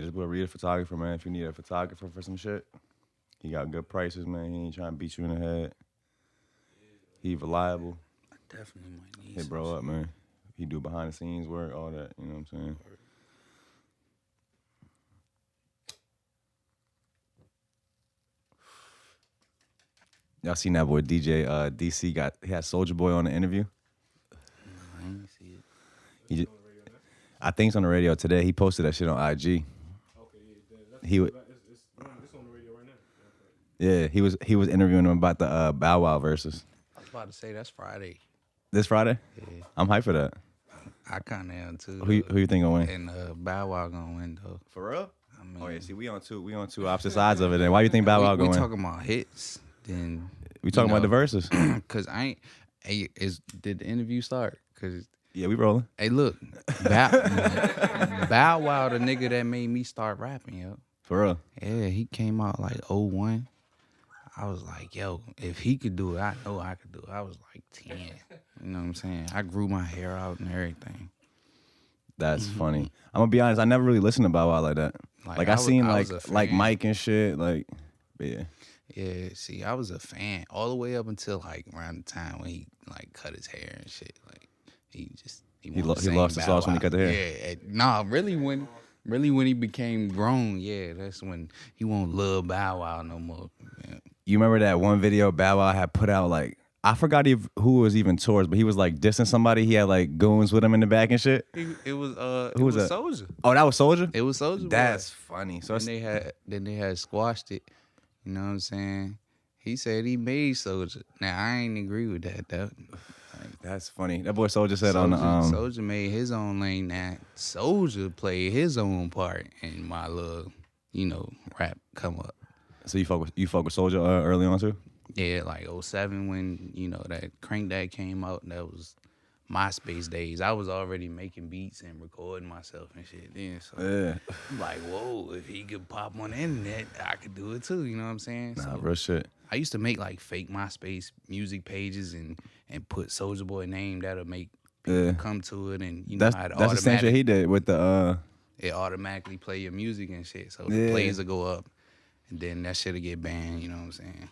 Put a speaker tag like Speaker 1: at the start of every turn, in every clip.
Speaker 1: his boy Rita Photographer, man. If you need a photographer for some shit, he got good prices, man. He ain't trying to beat you in the head. He reliable.
Speaker 2: I definitely might need
Speaker 1: Hit bro up, man. He do behind the scenes work, all that. You know what I'm saying? Y'all seen that boy DJ DC he had Soulja Boy on the interview?
Speaker 2: No, I didn't see it.
Speaker 1: I think it's on the radio today. He posted that shit on IG.
Speaker 3: Okay, yeah, it's on the radio right now.
Speaker 1: Yeah, he was interviewing him about the Bow Wow verses.
Speaker 2: I was about to say that's Friday.
Speaker 1: This Friday?
Speaker 2: Yeah.
Speaker 1: I'm hyped for that.
Speaker 2: I kind of am too.
Speaker 1: Who you think gonna win?
Speaker 2: And Bow Wow gonna win though.
Speaker 1: For real?
Speaker 2: I mean,
Speaker 1: Oh yeah, see we on two opposite sides of it. Then why you think Bow Wow gonna
Speaker 2: we
Speaker 1: win?
Speaker 2: talking about hits, then
Speaker 1: We talking about the verses.
Speaker 2: Cause I ain't. Hey, did the interview start? Cause
Speaker 1: Yeah, we rolling.
Speaker 2: hey, look, Bow Wow, the nigga that made me start rapping, yo.
Speaker 1: For real.
Speaker 2: Yeah, he came out like 01. I was like, yo, if he could do it, I know I could do it. I was like 10. You know what I'm saying? I grew my hair out and everything.
Speaker 1: That's funny. I'm gonna be honest. I never really listened to Bow Wow like that. Like I seen
Speaker 2: I
Speaker 1: like
Speaker 2: was a
Speaker 1: like
Speaker 2: fan.
Speaker 1: Mike and shit. Like, but yeah.
Speaker 2: Yeah, see, I was a fan all the way up until like around the time when he like cut his hair and shit. Like he
Speaker 1: lost the sauce when he cut the hair.
Speaker 2: Yeah, nah, really when he became grown, yeah, that's when he won't love Bow Wow no more. Yeah.
Speaker 1: You remember that one video Bow Wow had put out? Like I forgot who was even towards, but he was like dissing somebody. He had like goons with him in the back and shit.
Speaker 2: It was
Speaker 1: Who was that?
Speaker 2: Soulja.
Speaker 1: Oh, that was Soulja.
Speaker 2: It was Soulja.
Speaker 1: That's funny. So
Speaker 2: then they had squashed it. You know what I'm saying? He said he made Soulja. Now I ain't agree with that though.
Speaker 1: that's funny. That boy Soulja said on the
Speaker 2: Soulja made his own lane. Now Soulja played his own part in my little, rap come up.
Speaker 1: So you fuck with Soulja early on too?
Speaker 2: Yeah, like 07 when, that Crank That came out. That was MySpace days. I was already making beats and recording myself and shit then. So
Speaker 1: Yeah.
Speaker 2: I'm like, whoa, if he could pop on the internet, I could do it too. You know what I'm saying?
Speaker 1: Nah,
Speaker 2: So
Speaker 1: real shit.
Speaker 2: I used to make like fake MySpace music pages and put Soulja Boy name that'll make people come to it, and
Speaker 1: That's the same shit he did with the
Speaker 2: it automatically play your music and shit. So
Speaker 1: Yeah.
Speaker 2: the plays will go up, and then that shit'll get banned. You know what I'm saying?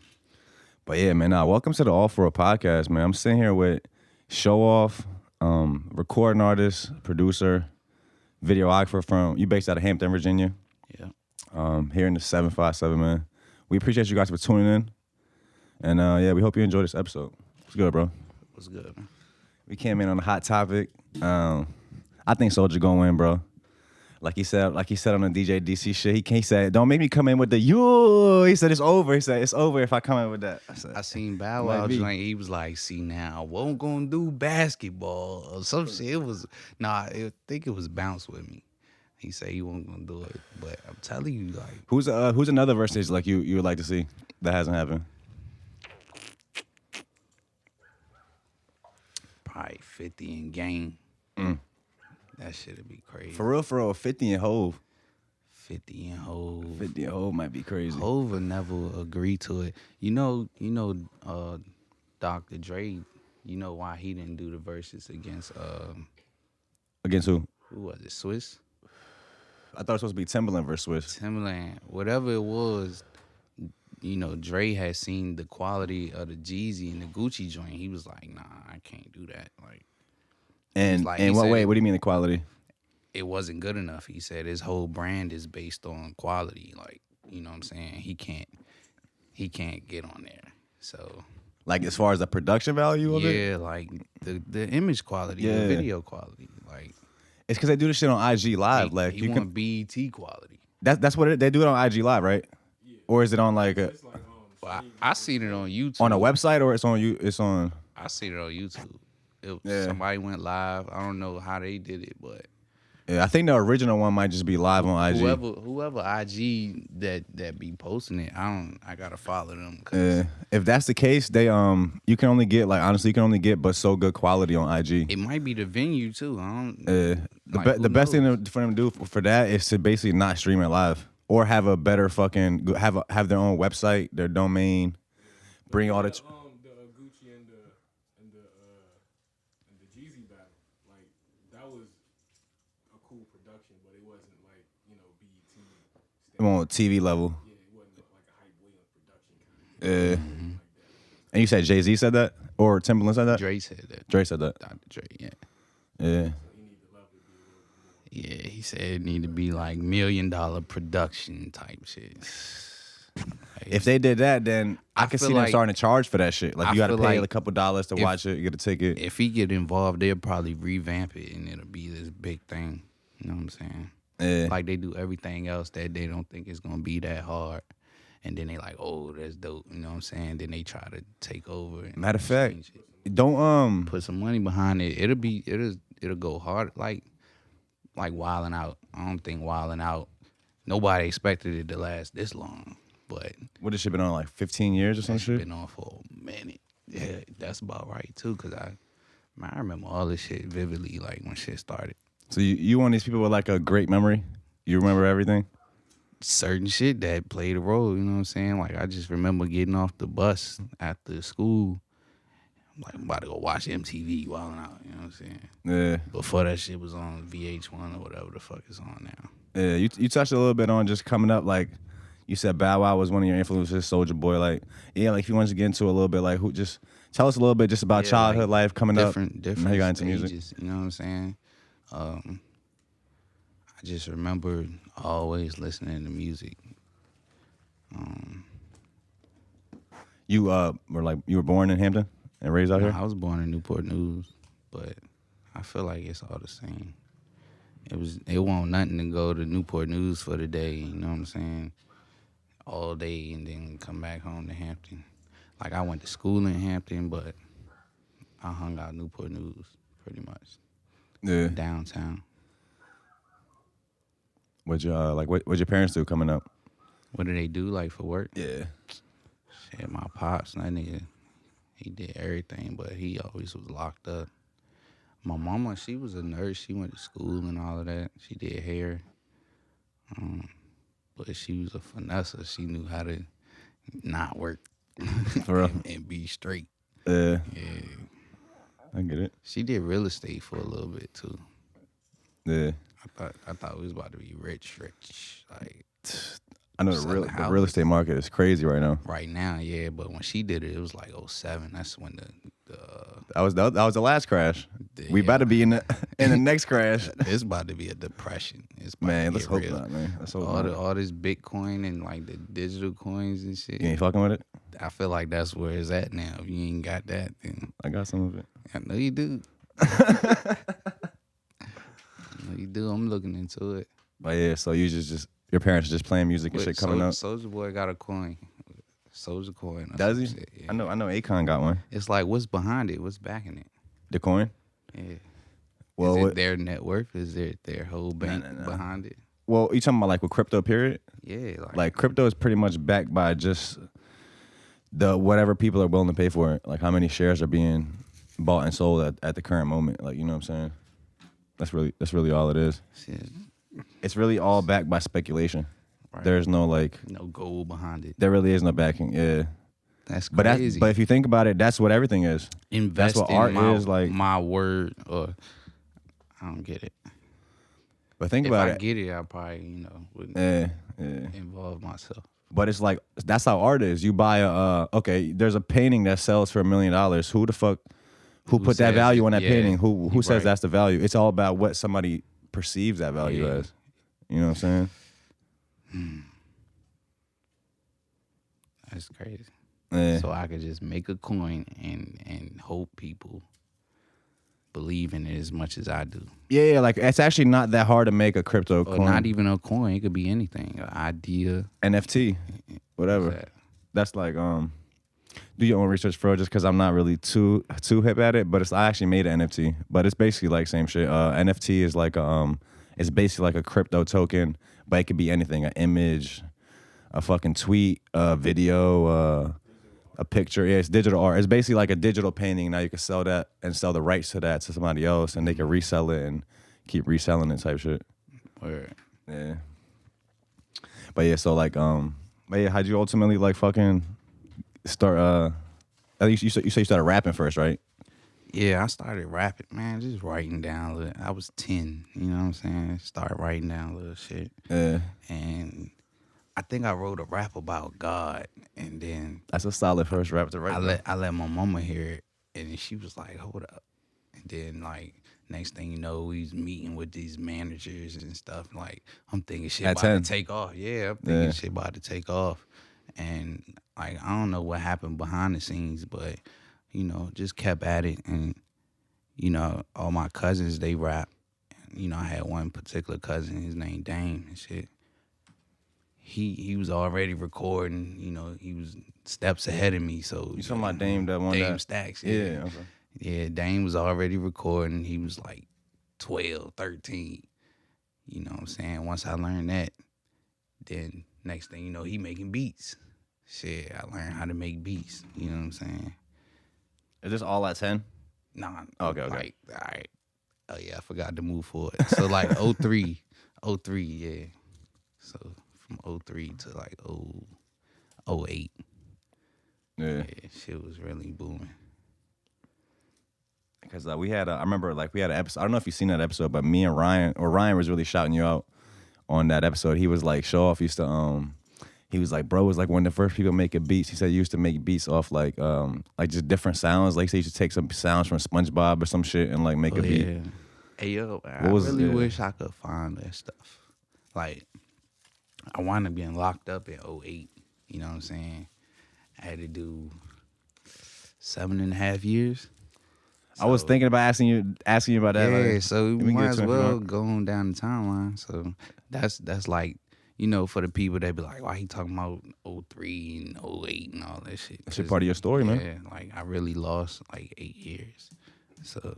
Speaker 1: But yeah, man, welcome to the All For a Podcast, man. I'm sitting here with hoOff, recording artist, producer, videographer from, you based out of Hampton, Virginia.
Speaker 2: Yeah.
Speaker 1: Here in the 757, man. We appreciate you guys for tuning in. And yeah, we hope you enjoy this episode. What's good, bro?
Speaker 2: What's good, man?
Speaker 1: We came in on a hot topic. I think Soulja gonna win, bro. Like he said on the DJ DC shit, he said, don't make me come in with the you. He said it's over. He said it's over if I come in with that.
Speaker 2: I seen Bow Wow joint. He was like, "See now, I won't gonna do basketball or some shit." It was I think it was Bounce With Me. He said he wasn't gonna do it, but I'm telling you, like,
Speaker 1: who's another verse like you would like to see that hasn't happened?
Speaker 2: probably 50 in Game. That shit'd be crazy.
Speaker 1: For real, 50 and Hove.
Speaker 2: 50 and Hove.
Speaker 1: 50 and Hove might be crazy.
Speaker 2: Hove would never agree to it. Dr. Dre, you know why he didn't do the verses against
Speaker 1: Against who?
Speaker 2: who was it, Swiss?
Speaker 1: I thought it was supposed to be Timberland versus Swiss.
Speaker 2: Timberland. Whatever it was, Dre had seen the quality of the Jeezy and the Gucci joint. He was like, nah, I can't do that. Like,
Speaker 1: And
Speaker 2: like,
Speaker 1: in
Speaker 2: he
Speaker 1: what
Speaker 2: said
Speaker 1: way? What do you mean the quality?
Speaker 2: it wasn't good enough. He said his whole brand is based on quality. Like, you know what I'm saying? He can't get on there. So
Speaker 1: Like as far as the production value of it?
Speaker 2: yeah, like the image quality, the video quality. Like
Speaker 1: It's because they do this shit on IG Live. Like
Speaker 2: he
Speaker 1: you
Speaker 2: want
Speaker 1: can.
Speaker 2: BET quality.
Speaker 1: That's what they do it on IG Live, right?
Speaker 3: Yeah.
Speaker 1: Or is it on like a
Speaker 3: It's like
Speaker 2: Well, I seen it on YouTube.
Speaker 1: on a website or it's on you? It's on.
Speaker 2: I seen it on YouTube.
Speaker 1: Yeah.
Speaker 2: Somebody went live. I don't know how they did it, but
Speaker 1: Yeah, I think the original one might just be live on IG.
Speaker 2: whoever IG that be posting it, I gotta follow them. Cause
Speaker 1: If that's the case, they you can only get but so good quality on IG.
Speaker 2: it might be the venue too. I don't.
Speaker 1: The best thing for them to do for that is to basically not stream it live or have a better fucking have their own website, their domain, bring all the.
Speaker 3: the Gucci and the Jeezy battle, like that was a cool production, but it wasn't like BET.
Speaker 1: On TV level.
Speaker 3: Yeah, it wasn't like a Hype Williams production kind of.
Speaker 1: And you said Jay-Z said that? Or Timberland said that?
Speaker 2: Dre said that.
Speaker 1: Dre said that.
Speaker 2: Dr. Dre, yeah.
Speaker 1: Yeah.
Speaker 2: Yeah, he said it need to be like $1 million production type shit. Like,
Speaker 1: If they did that, then I could
Speaker 2: feel
Speaker 1: see them
Speaker 2: like-
Speaker 1: starting to charge for that shit. Like
Speaker 2: I
Speaker 1: you got to
Speaker 2: feel
Speaker 1: pay
Speaker 2: like
Speaker 1: a couple dollars to watch it, you get a ticket.
Speaker 2: if he get involved, they'll probably revamp it and it'll be this big thing. You know what I'm saying?
Speaker 1: Yeah.
Speaker 2: Like they do everything else that they don't think is gonna be that hard. And then they like, oh, that's dope. You know what I'm saying? Then they try to take over. And
Speaker 1: Matter of fact,
Speaker 2: change it.
Speaker 1: don't
Speaker 2: Put some money behind it. It'll go hard. Like Wildin' Out. I don't think Wildin' Out. Nobody expected it to last this long. But
Speaker 1: what this shit been on like 15 years or some
Speaker 2: it's
Speaker 1: shit?
Speaker 2: been on for a minute. Yeah, that's about right too. Cause I remember all this shit vividly. Like when shit started.
Speaker 1: So you one of these people with like a great memory? You remember everything?
Speaker 2: Certain shit that played a role, you know what I'm saying? Like, I just remember getting off the bus after school. I'm like, I'm about to go watch MTV Wildin' Out, you know what I'm saying?
Speaker 1: Yeah.
Speaker 2: Before that shit was on VH1 or whatever the fuck it's on now.
Speaker 1: Yeah, you touched a little bit on just coming up, like, you said Bow Wow was one of your influences, Soulja Boy. Like, yeah, like, if you wanted to get into a little bit, like, just tell us a little bit just about
Speaker 2: Yeah,
Speaker 1: childhood life coming
Speaker 2: different
Speaker 1: up. How you got into music?
Speaker 2: stages, you know what I'm saying? I just remember always listening to music.
Speaker 1: You were born in Hampton and raised out here?
Speaker 2: I was born in Newport News, but I feel like it's all the same. It won't nothing to go to Newport News for the day, you know what I'm saying? All day and then come back home to Hampton. Like I went to school in Hampton, but I hung out Newport News pretty much.
Speaker 1: Yeah.
Speaker 2: Downtown.
Speaker 1: What'd your parents do coming up?
Speaker 2: What do they do like for work?
Speaker 1: Yeah.
Speaker 2: Shit, my pops, that nigga, he did everything, but he always was locked up. My mama, she was a nurse. She went to school and all of that. She did hair. But she was a finesser. She knew how to not work
Speaker 1: For real?
Speaker 2: and be straight.
Speaker 1: Yeah.
Speaker 2: Yeah.
Speaker 1: I get it.
Speaker 2: She did real estate for a little bit too.
Speaker 1: Yeah.
Speaker 2: I thought we was about to be rich. Like
Speaker 1: I know
Speaker 2: selling
Speaker 1: the real estate market is crazy right now.
Speaker 2: right now, yeah. But when she did it, it was like 2007. That's when
Speaker 1: That was the last crash. We
Speaker 2: yeah.
Speaker 1: about to be in the next crash.
Speaker 2: It's about to be a depression. It's about
Speaker 1: Man,
Speaker 2: to
Speaker 1: let's
Speaker 2: get
Speaker 1: hope
Speaker 2: real.
Speaker 1: not, man. Let's hope
Speaker 2: all
Speaker 1: not.
Speaker 2: all this Bitcoin and like the digital coins and shit.
Speaker 1: You ain't fucking with it?
Speaker 2: I feel like that's where it's at now. If you ain't got that, then
Speaker 1: I got some of it.
Speaker 2: I know you do. I know you do. I'm looking into it.
Speaker 1: But yeah, so you just your parents are just playing music and
Speaker 2: But
Speaker 1: shit coming up.
Speaker 2: Soulja Boy got a coin. Soulja coin. or
Speaker 1: Does
Speaker 2: some
Speaker 1: he?
Speaker 2: shit, yeah.
Speaker 1: I know Akon got one.
Speaker 2: It's like, what's behind it? What's backing it?
Speaker 1: The coin?
Speaker 2: Yeah.
Speaker 1: Well,
Speaker 2: Is
Speaker 1: what-
Speaker 2: it their net worth? Is it their whole bank
Speaker 1: no.
Speaker 2: behind it?
Speaker 1: Well, you talking about like with crypto period?
Speaker 2: Yeah.
Speaker 1: Like crypto is pretty much backed by just the whatever people are willing to pay for it. Like how many shares are being bought and sold at the current moment. Like, you know what I'm saying? That's really all it is.
Speaker 2: Shit.
Speaker 1: It's really all backed by speculation.
Speaker 2: Right.
Speaker 1: There's no like
Speaker 2: No gold behind it.
Speaker 1: there really is no backing. Yeah.
Speaker 2: That's
Speaker 1: But
Speaker 2: crazy.
Speaker 1: but if you think about it, that's what everything is.
Speaker 2: Invest
Speaker 1: what
Speaker 2: in
Speaker 1: art
Speaker 2: my,
Speaker 1: is, like-
Speaker 2: my word, or I don't get it.
Speaker 1: But think
Speaker 2: If
Speaker 1: about
Speaker 2: I
Speaker 1: it.
Speaker 2: get it, I probably wouldn't
Speaker 1: Yeah.
Speaker 2: involve myself.
Speaker 1: But it's like that's how art is. You buy okay, there's a painting that sells for $1 million. Who the fuck who put that
Speaker 2: says
Speaker 1: value
Speaker 2: it?
Speaker 1: on that
Speaker 2: Yeah,
Speaker 1: painting? Who
Speaker 2: you're
Speaker 1: says
Speaker 2: right.
Speaker 1: that's the value? It's all about what somebody perceives that value
Speaker 2: Yeah.
Speaker 1: as. You know what I'm saying?
Speaker 2: That's crazy.
Speaker 1: Yeah.
Speaker 2: So I could just make a coin and hope people believe in it as much as I do.
Speaker 1: Yeah, like it's actually not that hard to make a crypto
Speaker 2: Or
Speaker 1: coin.
Speaker 2: not even a coin. It could be anything. An idea.
Speaker 1: NFT, whatever.
Speaker 2: What's that?
Speaker 1: That's like do your own research for it, just because I'm not really too hip at it. But I actually made an NFT, but it's basically like same shit. NFT is like it's basically like a crypto token, but it could be anything: an image, a fucking tweet, a video, a picture. Yeah, it's digital art. It's basically like a digital painting. Now you can sell that and sell the rights to that to somebody else, and they can resell it and keep reselling it type shit.
Speaker 2: Word.
Speaker 1: Yeah. But yeah, so like but yeah, how'd you ultimately like fucking start you say you started rapping first, right?
Speaker 2: Yeah, I started rapping, man, just writing down. I was 10, you know what I'm saying? Started writing down little shit.
Speaker 1: Yeah,
Speaker 2: And I think I wrote a rap about God, and then
Speaker 1: that's a solid first rap to write.
Speaker 2: I let my mama hear it, and she was like, "Hold up." And then like next thing you know, we was meeting with these managers and stuff. Like I'm thinking shit
Speaker 1: At
Speaker 2: about
Speaker 1: 10?
Speaker 2: to take off. Yeah, I'm thinking
Speaker 1: Yeah.
Speaker 2: shit about to take off. And like I don't know what happened behind the scenes, but you know, just kept at it. And you know, all my cousins they rap. You know, I had one particular cousin, his name Dame and shit. He was already recording. You know, he was steps ahead of me. So
Speaker 1: You talking about Dame, that one?
Speaker 2: Dame Stacks.
Speaker 1: Yeah. Okay.
Speaker 2: Yeah, Dame was already recording. He was like 12, 13. You know what I'm saying? Once I learned that, then next thing you know, he making beats. Shit, I learned how to make beats. You know what I'm saying?
Speaker 1: Is this all at 10?
Speaker 2: Nah.
Speaker 1: Okay.
Speaker 2: Like, all right. Oh, yeah, I forgot to move forward. So, like, 03, yeah. So, from 03 to, like, 08.
Speaker 1: Yeah.
Speaker 2: Shit was really booming.
Speaker 1: Because we had, I remember, like, we had an episode. I don't know if you've seen that episode, but me and Ryan was really shouting you out on that episode. He was like, hoOff used to, he was like, bro was like one of the first people making beats. He said he used to make beats off like just different sounds. Like, say, he used to take some sounds from SpongeBob or some shit and like make a beat.
Speaker 2: Yeah. Hey, yo, I really wish I could find that stuff. Like, I wound up getting locked up in 08. You know what I'm saying? I had to do 7.5 years.
Speaker 1: So, I was thinking about asking you about that.
Speaker 2: Yeah,
Speaker 1: like,
Speaker 2: so we might as well go on down the timeline. So that's like, you know, for the people that be like, why he talking about 03 and 08 and all that shit.
Speaker 1: That's part of your story, man.
Speaker 2: Yeah, like I really lost like 8 years. So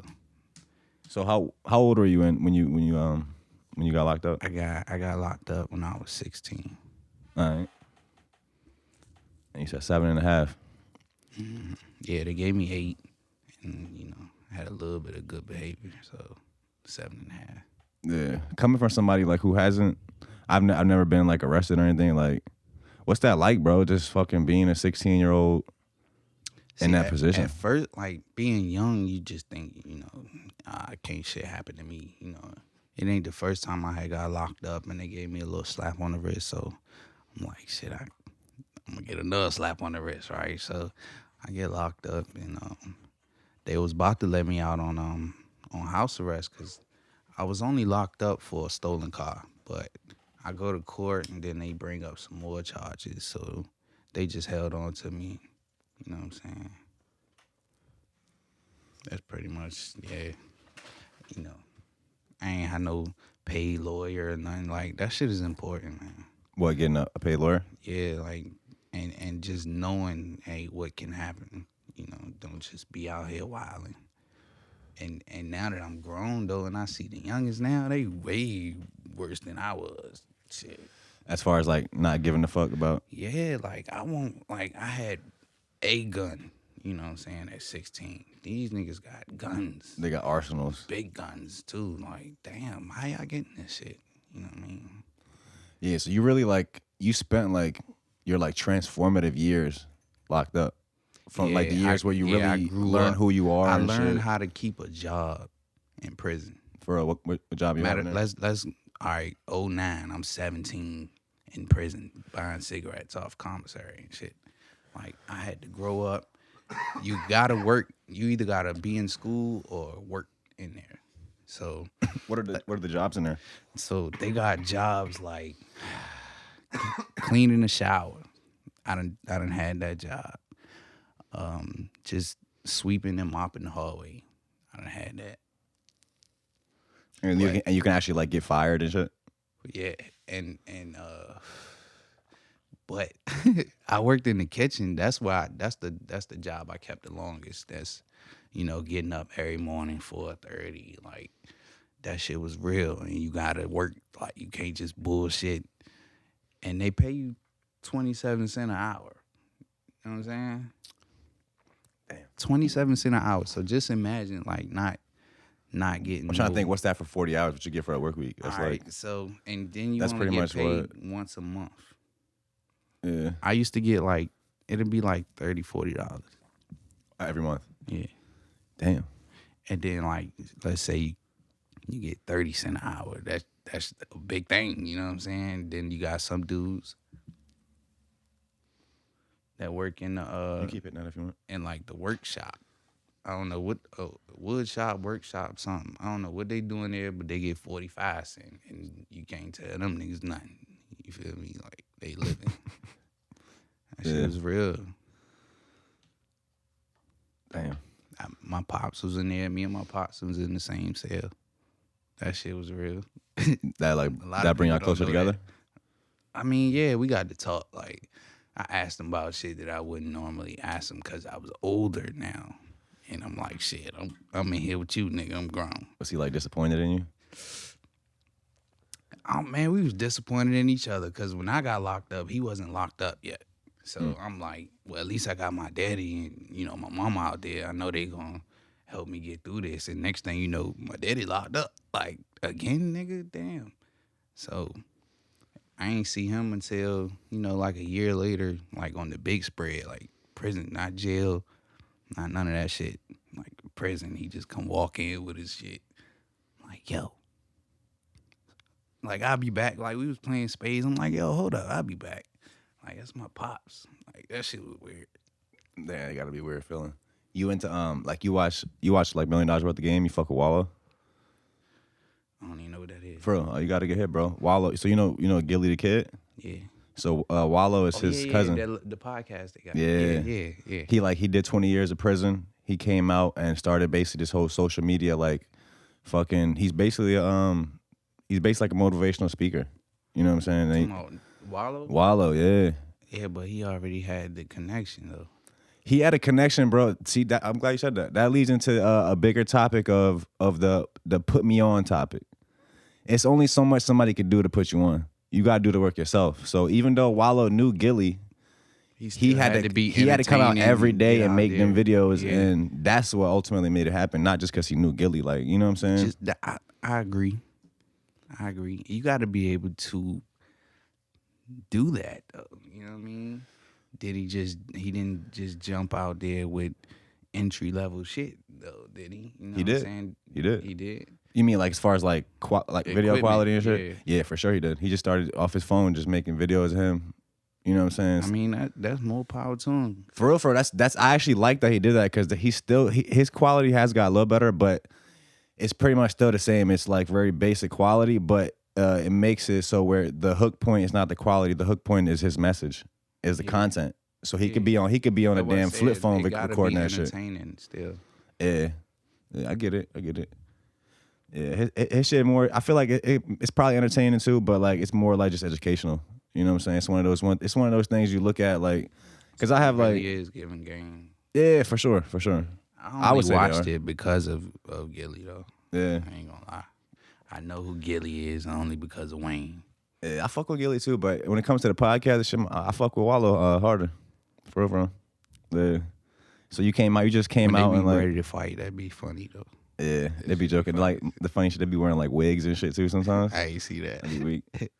Speaker 1: how old were you when you got locked up?
Speaker 2: I got locked up when I was 16.
Speaker 1: All right. And you said 7.5.
Speaker 2: Mm-hmm. Yeah, they gave me 8, and you know, I had a little bit of good behavior, so 7.5.
Speaker 1: Yeah, coming from somebody like who hasn't, I've never been like arrested or anything. Like, what's that like, bro? Just fucking being a 16-year-old in that position.
Speaker 2: At first, like being young, you just think, you know, can't shit happen to me. You know, it ain't the first time I had got locked up and they gave me a little slap on the wrist. So I'm like, shit, I'm gonna get another slap on the wrist, right? So I get locked up, and they was about to let me out on house arrest because I was only locked up for a stolen car. But I go to court and then they bring up some more charges, so they just held on to me. You know what I'm saying? That's pretty much, yeah. You know, I ain't had no paid lawyer or nothing. Like, that shit is important, man.
Speaker 1: What, getting a paid lawyer?
Speaker 2: Yeah, like, and just knowing, hey, what can happen. You know, don't just be out here wilding. And now that I'm grown, though, and I see the youngest now, they way worse than I was. Shit.
Speaker 1: As far as, like, not giving a fuck about?
Speaker 2: Yeah, like, I had a gun, you know what I'm saying, at 16. These niggas got guns.
Speaker 1: They got arsenals.
Speaker 2: Big guns, too. Like, damn, how y'all getting this shit? You know what I mean?
Speaker 1: Yeah, so you really, like, you spent, like, your, like, transformative years locked up. From, like, the years where you really learned who you are.
Speaker 2: I learned how to keep a job in prison.
Speaker 1: For what job you have?
Speaker 2: Let's all right, 09, I'm 17 in prison buying cigarettes off commissary and shit. Like, I had to grow up. You gotta work. You either gotta be in school or work in there. So
Speaker 1: what are the jobs in there?
Speaker 2: So they got jobs like cleaning the shower. I done had that job. Just sweeping and mopping the hallway. I done had that.
Speaker 1: And you can actually like get fired and shit.
Speaker 2: Yeah, but I worked in the kitchen. That's the job I kept the longest. That's, you know, getting up every morning 4:30. Like, that shit was real, and you gotta work. Like, you can't just bullshit. And they pay you 27 cents an hour. You know what I'm saying? Damn. 27 cents an hour. So just imagine, like, not getting.
Speaker 1: I'm trying to think, what's that for 40 hours? What you get for a work week? That's
Speaker 2: all
Speaker 1: like,
Speaker 2: right, so, and then you
Speaker 1: that's
Speaker 2: only
Speaker 1: pretty
Speaker 2: get
Speaker 1: much
Speaker 2: paid once a month.
Speaker 1: Yeah.
Speaker 2: I used to get like, it'd be like $30, $40
Speaker 1: every month.
Speaker 2: Yeah.
Speaker 1: Damn.
Speaker 2: And then like, let's say you get 30 cents an hour. That's a big thing, you know what I'm saying? Then you got some dudes that work in the
Speaker 1: You keep it now if you want.
Speaker 2: in like the workshop. I don't know what wood shop, workshop, something. I don't know what they doing there, but they get 45 cents, and you can't tell them niggas nothing. You feel me? Like they living. That shit was real.
Speaker 1: Damn.
Speaker 2: My pops was in there. Me and my pops was in the same cell. That shit was real.
Speaker 1: That like
Speaker 2: A lot
Speaker 1: that
Speaker 2: of
Speaker 1: bring y'all
Speaker 2: people don't
Speaker 1: closer
Speaker 2: know
Speaker 1: together.
Speaker 2: that. I mean, yeah, we got to talk. Like, I asked them about shit that I wouldn't normally ask them because I was older now. And I'm like, shit, I'm in here with you, nigga. I'm grown.
Speaker 1: Was he like disappointed in you?
Speaker 2: Oh, man, we was disappointed in each other because when I got locked up, he wasn't locked up yet. So I'm like, well, at least I got my daddy and, you know, my mama out there. I know they gonna help me get through this. And next thing you know, my daddy locked up. Like, again, nigga, damn. So I ain't see him until, you know, like a year later, like on the big spread, like prison, not jail, not none of that shit. Like prison, he just come walk in with his shit. Like, yo. Like, I'll be back. Like, we was playing spades. I'm like, yo, hold up, I'll be back. Like, that's my pops. Like, that shit was weird.
Speaker 1: Damn, it gotta be a weird feeling. You into like you watch like $1 Million Worth of Game? You fuck with Wallow?
Speaker 2: I don't even know what that is.
Speaker 1: For real, you gotta get hit, bro. Wallow. So you know Gilly the Kid?
Speaker 2: Yeah.
Speaker 1: So Wallow is his cousin.
Speaker 2: The podcast they got.
Speaker 1: Yeah.
Speaker 2: Yeah.
Speaker 1: He did 20 years of prison. He came out and started basically this whole social media like fucking. He's basically like a motivational speaker. You know what I'm saying?
Speaker 2: Come on, Wallow?
Speaker 1: Wallow, yeah.
Speaker 2: Yeah, but he already had the connection though.
Speaker 1: He had a connection, bro. See, that I'm glad you said that. That leads into a bigger topic of the put me on topic. It's only so much somebody could do to put you on. You gotta do the work yourself. So even though Wallow knew Gilly, he had to come out every day and make them videos, and that's what ultimately made it happen. Not just because he knew Gilly, like, you know what I'm saying?
Speaker 2: I agree. You got to be able to do that, though. You know what I mean? He didn't just jump out there with entry level shit, though, did he? You know
Speaker 1: He
Speaker 2: what
Speaker 1: did.
Speaker 2: I'm saying?
Speaker 1: He did.
Speaker 2: He
Speaker 1: You mean like as far as like video
Speaker 2: Equipment,
Speaker 1: quality and shit?
Speaker 2: yeah.
Speaker 1: Yeah, for sure he did. He just started off his phone just making videos of him. You know what I'm saying?
Speaker 2: I mean, that's more power to him.
Speaker 1: For real, that's I actually like that he did that because his quality has got a little better, but it's pretty much still the same. It's like very basic quality, but it makes it so where the hook point is not the quality. The hook point is his message, is the content. So he could be on a damn flip phone recording that shit.
Speaker 2: Entertaining still.
Speaker 1: Yeah, I get it. Yeah, his shit more. I feel like it's probably entertaining too, but like it's more like just educational. You know what I'm saying? It's one of those things you look at like, because I have
Speaker 2: It
Speaker 1: like
Speaker 2: really is giving game.
Speaker 1: yeah, for sure.
Speaker 2: I
Speaker 1: would say they
Speaker 2: watched
Speaker 1: are.
Speaker 2: it because of Gilly though.
Speaker 1: Yeah,
Speaker 2: I ain't gonna lie. I know who Gilly is only because of Wayne.
Speaker 1: yeah, I fuck with Gilly too, but when it comes to the podcast and shit, I fuck with Wallow harder. For real. Yeah. So you just came
Speaker 2: When
Speaker 1: out
Speaker 2: they
Speaker 1: and
Speaker 2: be
Speaker 1: like
Speaker 2: ready to fight, that'd be funny though.
Speaker 1: yeah, they be joking. Like the funny shit, they be wearing like wigs and shit too sometimes.
Speaker 2: I ain't see that.
Speaker 1: Every week.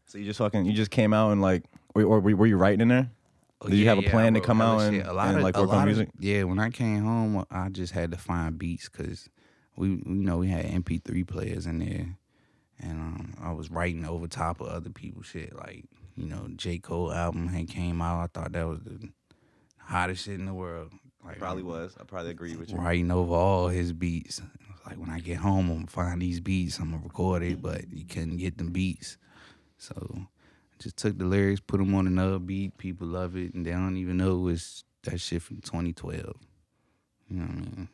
Speaker 1: So you just came out and like, or were you writing in there?
Speaker 2: Oh,
Speaker 1: Did you have a plan to
Speaker 2: wrote
Speaker 1: come
Speaker 2: hella
Speaker 1: out
Speaker 2: shit.
Speaker 1: and like work on music?
Speaker 2: Yeah, when I came home, I just had to find beats because we had MP3 players in there, and I was writing over top of other people's shit. Like, J. Cole album had came out. I thought that was the hottest shit in the world. Like,
Speaker 1: Probably was. I probably agree with you.
Speaker 2: writing over all his beats. Like, when I get home, I'm gonna find these beats. I'm gonna record it, but you couldn't get them beats. So I just took the lyrics, put them on another beat. People love it, and they don't even know it's that shit from 2012. You know what I mean?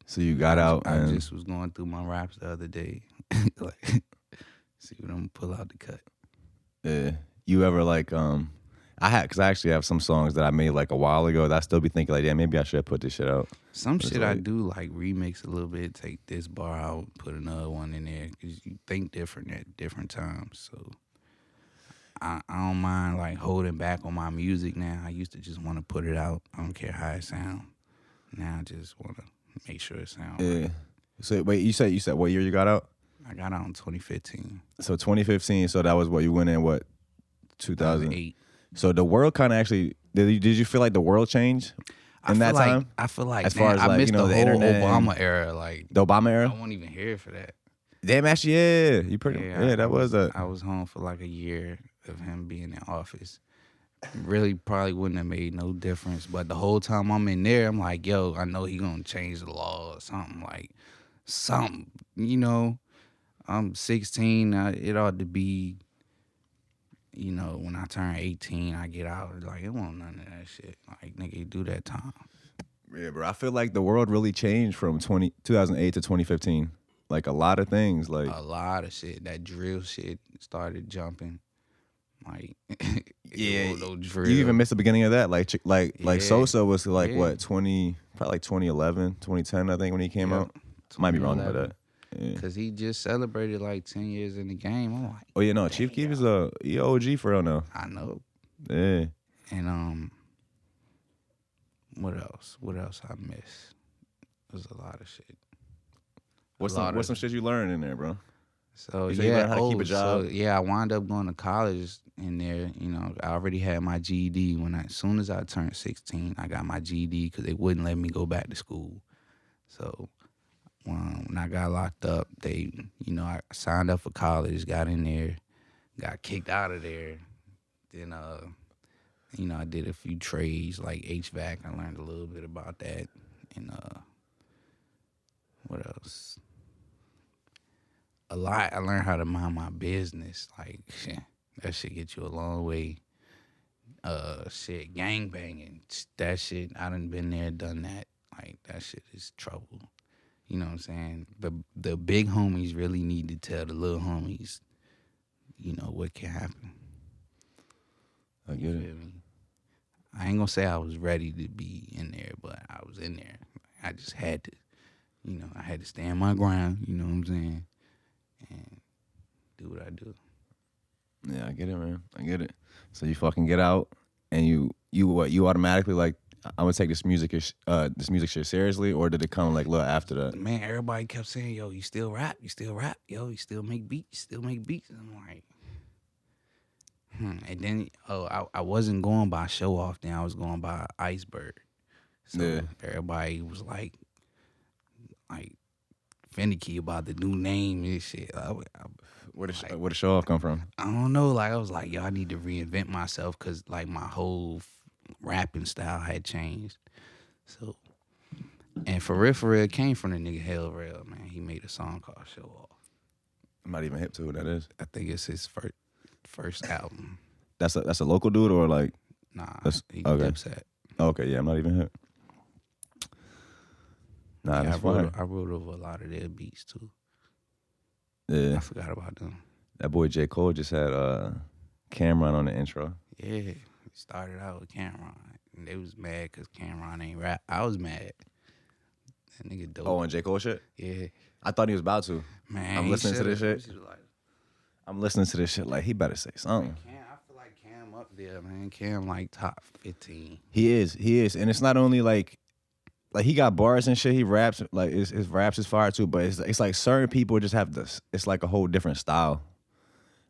Speaker 1: So you got out
Speaker 2: I
Speaker 1: and
Speaker 2: just was going through my raps the other day. Like, see what I'm gonna pull out the cut.
Speaker 1: yeah. You ever like because I actually have some songs that I made like a while ago that I still be thinking like, yeah, maybe I should put this shit out.
Speaker 2: Some
Speaker 1: It's
Speaker 2: shit I
Speaker 1: like-
Speaker 2: do like remix a little bit, take this bar out, put another one in there, because you think different at different times. So I don't mind like holding back on my music now. I used to just want to put it out. I don't care how it sound. Now I just want to make sure it sounds
Speaker 1: Yeah.
Speaker 2: right.
Speaker 1: So wait, you said what year you got out?
Speaker 2: I got out in 2015.
Speaker 1: So 2015. So that was what you went in 2000.
Speaker 2: 2008.
Speaker 1: So the world kind of actually did you feel like the world changed? in that time?
Speaker 2: I feel like
Speaker 1: as far as
Speaker 2: I
Speaker 1: like
Speaker 2: missed
Speaker 1: you know
Speaker 2: the
Speaker 1: the
Speaker 2: whole
Speaker 1: internet,
Speaker 2: Obama era. Like
Speaker 1: the Obama
Speaker 2: I
Speaker 1: era.
Speaker 2: wasn't even here for that.
Speaker 1: Damn, actually, yeah, you pretty. Yeah, that was a.
Speaker 2: I was home for like a year of him being in office. Really, probably wouldn't have made no difference. But the whole time I'm in there, I'm like, yo, I know he gonna change the law or something like something. You know, I'm 16. It ought to be. You know, when I turn 18, I get out. Like, it won't none of that shit. Like, nigga, you do that time.
Speaker 1: Yeah, bro. I feel like the world really changed from 2008 to 2015. Like a lot of things. Like
Speaker 2: A lot of shit. That drill shit started jumping. Like,
Speaker 1: yeah,
Speaker 2: no drill.
Speaker 1: you even missed the beginning of that. Like
Speaker 2: Yeah.
Speaker 1: Sosa was like
Speaker 2: Yeah.
Speaker 1: what 20, probably like 2011, 2010, I think when he came out. Might be wrong about that. Yeah.
Speaker 2: Because he just celebrated like 10 years in the game. I'm like,
Speaker 1: Oh yeah, no, Chief Keef is he OG for real now.
Speaker 2: I know.
Speaker 1: Yeah.
Speaker 2: And what else? What else I miss? There's a lot of shit.
Speaker 1: What's some shit you learned in there, bro?
Speaker 2: So
Speaker 1: You said you
Speaker 2: yeah,
Speaker 1: learned how to keep a job?
Speaker 2: So yeah, I wound up going to college in there. You know, I already had my GED as soon as I turned 16. I got my GED because they wouldn't let me go back to school. So when I got locked up, I signed up for college, got in there, got kicked out of there. Then I did a few trades like HVAC. I learned a little bit about that. And what else? A lot. I learned how to mind my business. Like, that shit get you a long way. Gang banging. That shit, I done been there, done that. Like, that shit is trouble. You know what I'm saying? The big homies really need to tell the little homies, you know, what can happen.
Speaker 1: I get it.
Speaker 2: Feel me? I ain't gonna say I was ready to be in there, but I was in there. I just had to, I had to stand my ground, you know what I'm saying? And do what I do.
Speaker 1: Yeah, I get it, man. I get it. So you fucking get out and you automatically like, I'm gonna take this music shit seriously, or did it come like a little after that?
Speaker 2: Man, everybody kept saying, yo, you still rap, yo, you still make beats, And I'm like, And then, I wasn't going by Show Off then, I was going by Iceberg. So
Speaker 1: Yeah.
Speaker 2: everybody was like finicky about the new name and shit.
Speaker 1: Where did Show Off come from?
Speaker 2: I don't know. Like, I was like, yo, I need to reinvent myself because, like, my whole rapping style had changed. So, and for real, it came from the nigga Hell Rail, man. He made a song called Show Off.
Speaker 1: I'm not even hip to who that is.
Speaker 2: I think it's his first album.
Speaker 1: That's a local dude or like?
Speaker 2: Nah, he
Speaker 1: okay.
Speaker 2: Dipset.
Speaker 1: Okay, yeah, I'm not even hip. Nah,
Speaker 2: Yeah,
Speaker 1: that's fine.
Speaker 2: I wrote over a lot of their beats, too.
Speaker 1: Yeah.
Speaker 2: I forgot about them.
Speaker 1: That boy J. Cole just had Cameron on the intro.
Speaker 2: Yeah, he started out with Cameron. And they was mad because Cameron ain't rap. I was mad. That nigga dope.
Speaker 1: Oh, on J. Cole shit?
Speaker 2: Yeah.
Speaker 1: I thought he was about to.
Speaker 2: Man,
Speaker 1: I'm listening to this shit.
Speaker 2: He like,
Speaker 1: I'm listening to this shit like he better say something.
Speaker 2: I feel like Cam up there, man. Cam like top 15.
Speaker 1: He is. And it's not only like he got bars and shit, he raps, like his raps is fire too, but it's like certain people just have this, it's like a whole different style.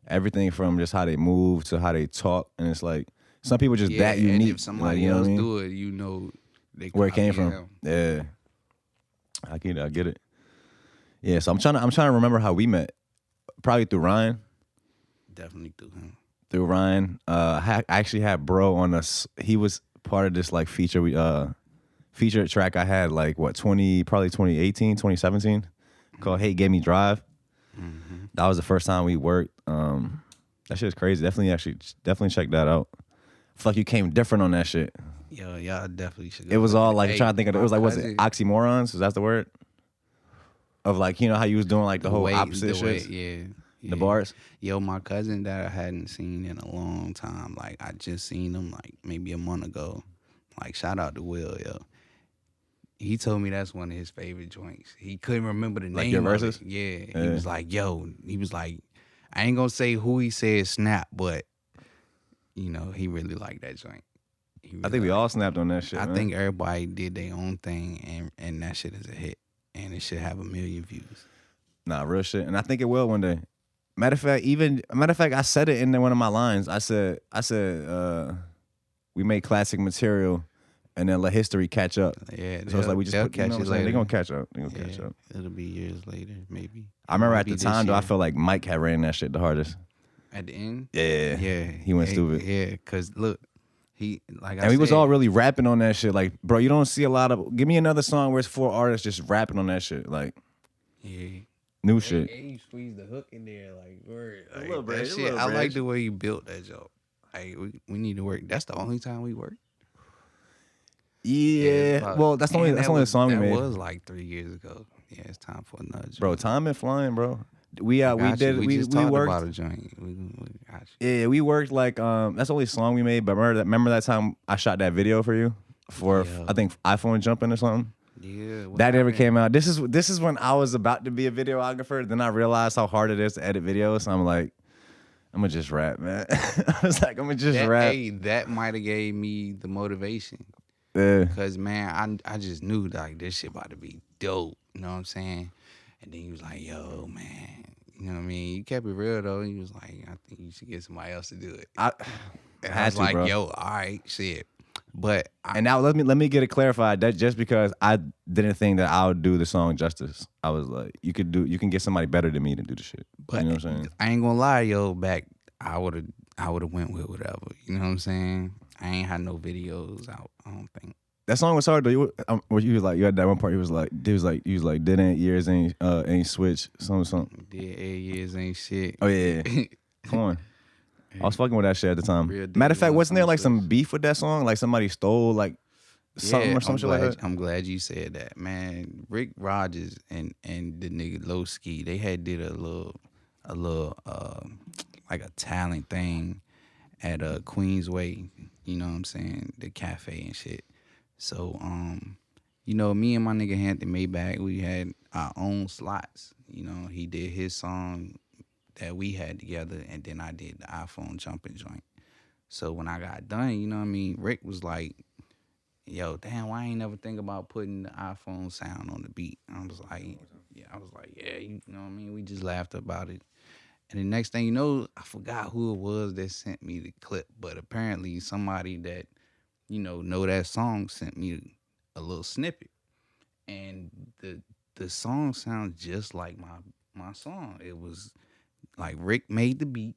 Speaker 1: Everything from just how they move to how they talk, and it's like some people just that unique.
Speaker 2: And if somebody
Speaker 1: like,
Speaker 2: else
Speaker 1: you know
Speaker 2: do it, you know they
Speaker 1: where it came
Speaker 2: copy
Speaker 1: from.
Speaker 2: him.
Speaker 1: Yeah. I get it. Yeah, so I'm trying to remember how we met. Probably through Ryan.
Speaker 2: Definitely through him.
Speaker 1: Through Ryan. I actually had bro on us. He was part of this like feature track I had like probably 2018, 2017 called Hey Gave Me Drive.
Speaker 2: Mm-hmm.
Speaker 1: That was the first time we worked. That shit's crazy. Definitely check that out. I feel like you came different on that shit.
Speaker 2: Yo, y'all definitely should go.
Speaker 1: It was all like
Speaker 2: Hey,
Speaker 1: trying to think of it was like, was it
Speaker 2: cousin-
Speaker 1: oxymorons? Is that the word? Of like, you know how you was doing like the whole
Speaker 2: way-
Speaker 1: opposite
Speaker 2: the way-
Speaker 1: shit?
Speaker 2: Yeah.
Speaker 1: The bars?
Speaker 2: Yo, my cousin that I hadn't seen in a long time, like I just seen him like maybe a month ago. Like, shout out to Will, yo. He told me that's one of his favorite joints. He couldn't remember the
Speaker 1: Like
Speaker 2: name
Speaker 1: your
Speaker 2: of
Speaker 1: verses?
Speaker 2: it. Yeah. He was like, I ain't gonna say who he said snap, but you know, he really liked that joint.
Speaker 1: I think we all snapped on that shit.
Speaker 2: I
Speaker 1: man.
Speaker 2: think everybody did their own thing, and that shit is a hit, and it should have 1 million views.
Speaker 1: Nah, real shit. And I think it will one day. Matter of fact, I said it in one of my lines. I said, we make classic material and then let history catch up.
Speaker 2: Yeah,
Speaker 1: So it's like we just put,
Speaker 2: catch
Speaker 1: you know what I'm saying? They're gonna catch up. They're gonna catch up.
Speaker 2: It'll be years later, maybe.
Speaker 1: I remember at the time though, I felt like Mike had ran that shit the hardest.
Speaker 2: At the end?
Speaker 1: Yeah.
Speaker 2: Yeah.
Speaker 1: He went stupid.
Speaker 2: Yeah, because look, he, like I
Speaker 1: and we
Speaker 2: said,
Speaker 1: was all really rapping on that shit. Like, bro, you don't see a lot of, give me another song where it's 4 artists just rapping on that shit. Like,
Speaker 2: yeah.
Speaker 1: new shit.
Speaker 2: And you squeeze the hook in there, like, word.
Speaker 1: A little bit,
Speaker 2: That
Speaker 1: a
Speaker 2: shit,
Speaker 1: little
Speaker 2: I
Speaker 1: bit.
Speaker 2: like the way you built that joke. Like, we need to work. That's the only time we work.
Speaker 1: Yeah. Well, that's only a song we made.
Speaker 2: That was like 3 years ago. Yeah, it's time for another joint.
Speaker 1: Bro, time been flying, bro. We
Speaker 2: just talked
Speaker 1: worked.
Speaker 2: about a joint. We got you.
Speaker 1: Yeah, we worked like that's the only song we made. But remember that time I shot that video for you for I think iPhone jumping or something.
Speaker 2: Yeah,
Speaker 1: that never came out. This is when I was about to be a videographer. Then I realized how hard it is to edit videos. So I'm like, I'm gonna just rap, man. I was like, I'm gonna just rap.
Speaker 2: Hey, that might have gave me the motivation.
Speaker 1: Yeah.
Speaker 2: Cause man, I just knew like this shit about to be dope. You know what I'm saying? And then he was like, yo, man. You know what I mean? You kept it real though. He was like, I think you should get somebody else to do it. I was like, bro. Yo, all right, shit. But
Speaker 1: and now let me get it clarified. That just because I didn't think that I would do the song justice, I was like, you can get somebody better than me to do the shit.
Speaker 2: But
Speaker 1: you know what I'm saying?
Speaker 2: I ain't gonna lie, yo. Back, I would have went with whatever. You know what I'm saying? I ain't had no videos out. I don't think.
Speaker 1: That song was hard though. You was like, you had that one part. You was like, didn't years ain't switch something.
Speaker 2: Did 8 years ain't shit.
Speaker 1: Oh yeah. Come on. I was fucking with that shit at the time. Matter of fact, wasn't there like some beef with that song? Like somebody stole like something or some shit like that?
Speaker 2: I'm glad you said that, man. Rick Rogers and the nigga Low Ski, they had did a little like a talent thing at Queensway. You know what I'm saying? The cafe and shit. So you know, me and my nigga Hampton Maybach, we had our own slots. You know, he did his song that we had together, and then I did the iPhone jumping joint. So when I got done, you know what I mean, Rick was like, yo, damn, why I ain't never think about putting the iPhone sound on the beat? I was like, yeah, you know what I mean? We just laughed about it. And the next thing you know, I forgot who it was that sent me the clip, but apparently somebody that, you know that song sent me a little snippet. And the song sounds just like my song. It was like Rick made the beat,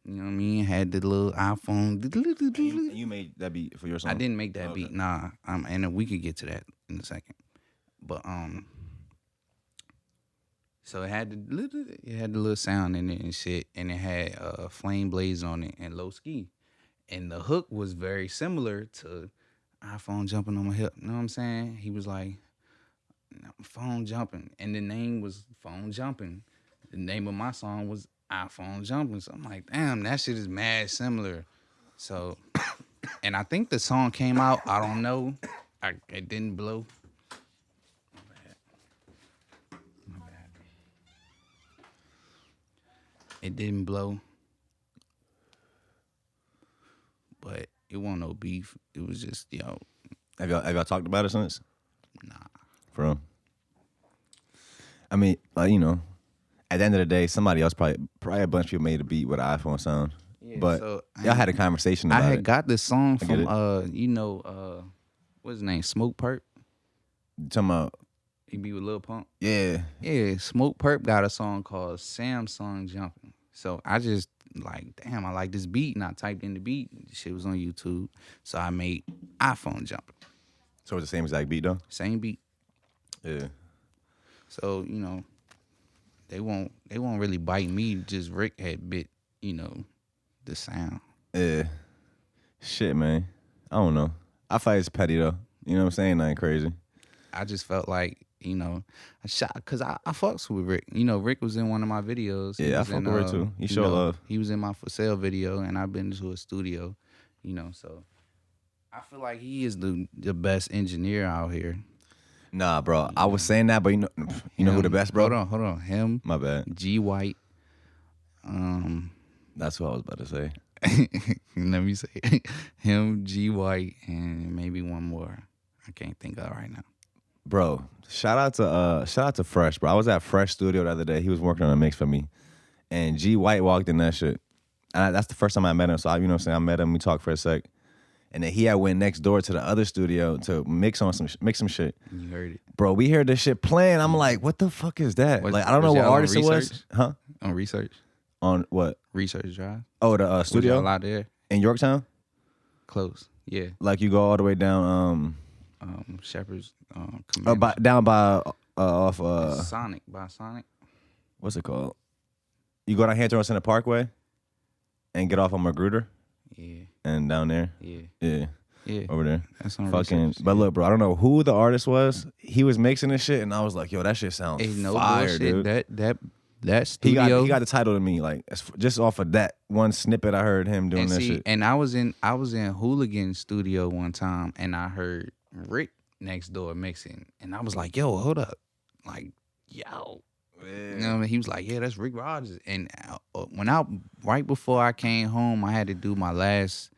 Speaker 2: you know what I mean? Had the little iPhone.
Speaker 1: And you made that beat for your song?
Speaker 2: I didn't make that beat, nah. And we could get to that in a second. But so it had the little sound in it and shit, and it had Flame Blaze on it and Low Ski, and the hook was very similar to iPhone jumping on my hip. You know what I'm saying? He was like, phone jumping, and the name was Phone Jumping. The name of my song was iPhone Jumping. So I'm like, damn, that shit is mad similar. So, and I think the song came out. I don't know. It didn't blow. My bad. It didn't blow. But it wasn't no beef. It was just, yo.
Speaker 1: Have y'all talked about it since?
Speaker 2: Nah.
Speaker 1: For real? I mean, like, you know, at the end of the day, somebody else probably a bunch of people made a beat with an iPhone sound. Yeah, but so y'all had a conversation about it.
Speaker 2: I had got this song from you know, what's his name? Smoke Perp.
Speaker 1: You talking about?
Speaker 2: He be with Lil Pump.
Speaker 1: Yeah.
Speaker 2: Yeah, Smoke Perp got a song called Samsung Jumping. So I just like, damn, I like this beat, and I typed in the beat. The shit was on YouTube, so I made iPhone Jumping.
Speaker 1: So it's the same exact beat though?
Speaker 2: Same beat.
Speaker 1: Yeah.
Speaker 2: So, you know, they won't really bite me. Just Rick had bit, you know, the sound.
Speaker 1: Yeah. Shit, man. I don't know. I fight it's petty though. You know what I'm saying? Nothing crazy.
Speaker 2: I just felt like, you know, I shot because I fucks with Rick. You know, Rick was in one of my videos.
Speaker 1: Yeah, I fuck with Rick too. He show love.
Speaker 2: He was in my for sale video, and I've been to a studio, you know, so I feel like he is the best engineer out here.
Speaker 1: Nah, bro. I was saying that, but you know who the best, bro?
Speaker 2: Hold on. Him.
Speaker 1: My bad.
Speaker 2: G White.
Speaker 1: That's what I was about to say.
Speaker 2: Let me say it. Him, G White, and maybe one more. I can't think of it right now.
Speaker 1: Bro, shout out to Fresh, bro. I was at Fresh Studio the other day. He was working on a mix for me, and G White walked in that shit. And that's the first time I met him. So you know what I'm saying? I met him. We talked for a sec, And then he had went next door to the other studio to mix some shit.
Speaker 2: You heard it.
Speaker 1: Bro, we heard this shit playing. I'm like, what the fuck is that? Like, I don't know what artist it was. Huh?
Speaker 2: On Research?
Speaker 1: On what?
Speaker 2: Research Drive.
Speaker 1: Oh, the studio?
Speaker 2: Was y'all out there?
Speaker 1: In Yorktown?
Speaker 2: Close. Yeah.
Speaker 1: Like you go all the way down
Speaker 2: Shepherd's
Speaker 1: down by off
Speaker 2: Sonic, by Sonic.
Speaker 1: What's it called? You go down Hampton Center Parkway and get off on Magruder.
Speaker 2: Yeah.
Speaker 1: And down there.
Speaker 2: Yeah.
Speaker 1: Yeah. Over there.
Speaker 2: That's on
Speaker 1: fucking
Speaker 2: Research,
Speaker 1: But look, bro, I don't know who the artist was. He was mixing this shit and I was like, yo, that shit sounds fire, dude.
Speaker 2: That studio.
Speaker 1: He got the title to me, like just off of that one snippet I heard him doing that shit.
Speaker 2: And I was in Hooligan studio one time and I heard Rick next door mixing. And I was like, yo, hold up. Like, yo. Yeah. You know what I mean? He was like, yeah, that's Rick Rogers. And right before I came home, I had to do my last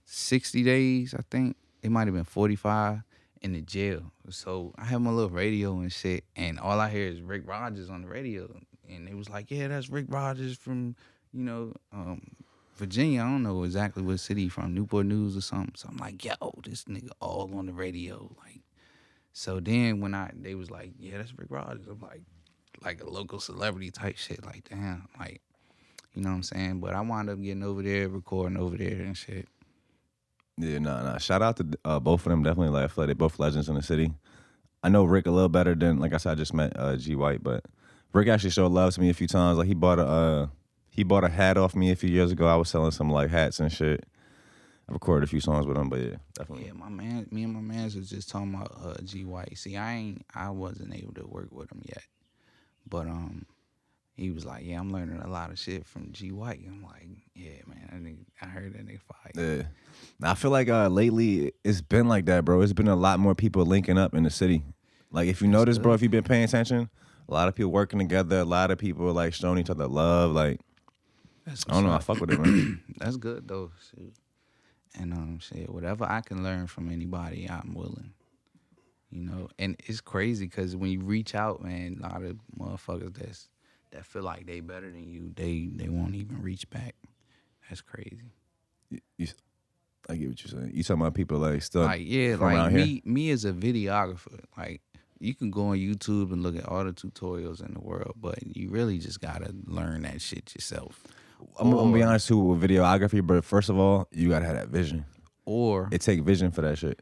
Speaker 2: 60 days, I think. It might have been 45 in the jail. So I have my little radio and shit, and all I hear is Rick Rogers on the radio. And it was like, yeah, that's Rick Rogers from, Virginia. I don't know exactly what city from, Newport News or something. So I'm like, yo, this nigga all on the radio. Like, so then when they was like, yeah, that's Rick Rogers. I'm like a local celebrity type shit. Like, damn, like, you know what I'm saying? But I wound up getting over there, recording over there and shit.
Speaker 1: Yeah, nah. Shout out to both of them. Definitely, like, I feel like they both legends in the city. I know Rick a little better than, like I said, I just met G White, but Rick actually showed love to me a few times. Like, he bought a hat off me a few years ago. I was selling some like hats and shit. I recorded a few songs with him, but yeah, definitely.
Speaker 2: Yeah, me and my man was just talking about G White. See, I wasn't able to work with him yet, but he was like, yeah, I'm learning a lot of shit from G White. I'm like, yeah, man, I heard that nigga fire.
Speaker 1: Yeah. Now, I feel like lately it's been like that, bro. It's been a lot more people linking up in the city. Like, if you notice, bro, if you've been paying attention, a lot of people working together, a lot of people like showing each other love. Like, I don't know, I fuck with it, man.
Speaker 2: That's good though, shit. And shit, whatever I can learn from anybody, I'm willing. You know, and it's crazy because when you reach out, man, a lot of motherfuckers that feel like they better than you, they won't even reach back. That's crazy.
Speaker 1: I get what you're saying. You talking about people like still
Speaker 2: like, yeah,
Speaker 1: from around
Speaker 2: like
Speaker 1: here?
Speaker 2: me as a videographer, like, you can go on YouTube and look at all the tutorials in the world, but you really just gotta learn that shit yourself.
Speaker 1: I'm gonna be honest too with videography, but first of all, you gotta have that vision.
Speaker 2: Or
Speaker 1: it take vision for that shit.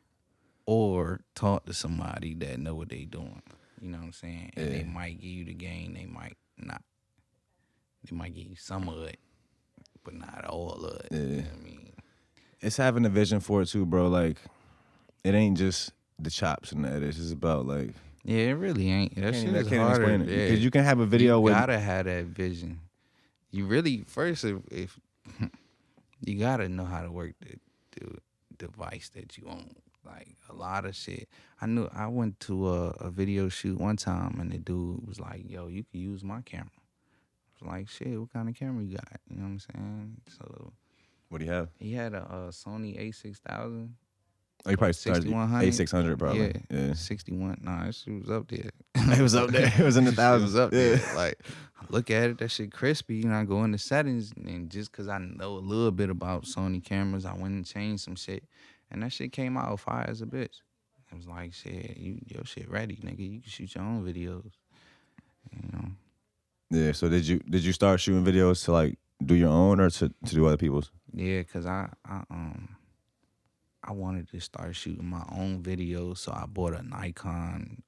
Speaker 2: Or talk to somebody that know what they doing. You know what I'm saying? And
Speaker 1: yeah.
Speaker 2: They might give you the game, they might not. They might give you some of it, but not all of it. Yeah. You know what I mean?
Speaker 1: It's having a vision for it too, bro. Like, it ain't just the chops and that. It's just about like.
Speaker 2: Yeah, it really ain't. That shit is harder.
Speaker 1: Explain it. Because you can have a video
Speaker 2: with. You gotta have that vision. You really first if you gotta know how to work the device that you own. Like, a lot of shit. I went to a video shoot one time and the dude was like, "Yo, you can use my camera." I was like, "Shit, what kind of camera you got?" You know what I'm saying? So.
Speaker 1: What do you have?
Speaker 2: He had a Sony A6000.
Speaker 1: Oh, you probably started A600, probably.
Speaker 2: Yeah. 61. Nah, that shit was up there.
Speaker 1: It was up there. It was in the thousands.
Speaker 2: It was up there. Like, I look at it, that shit crispy. You know, I go into settings, and just because I know a little bit about Sony cameras, I went and changed some shit, and that shit came out fire as a bitch. I was like, shit, your shit ready, nigga. You can shoot your own videos. You know.
Speaker 1: Yeah. So did you start shooting videos to like do your own or to do other people's?
Speaker 2: Yeah, cause I wanted to start shooting my own videos, so I bought a Nikon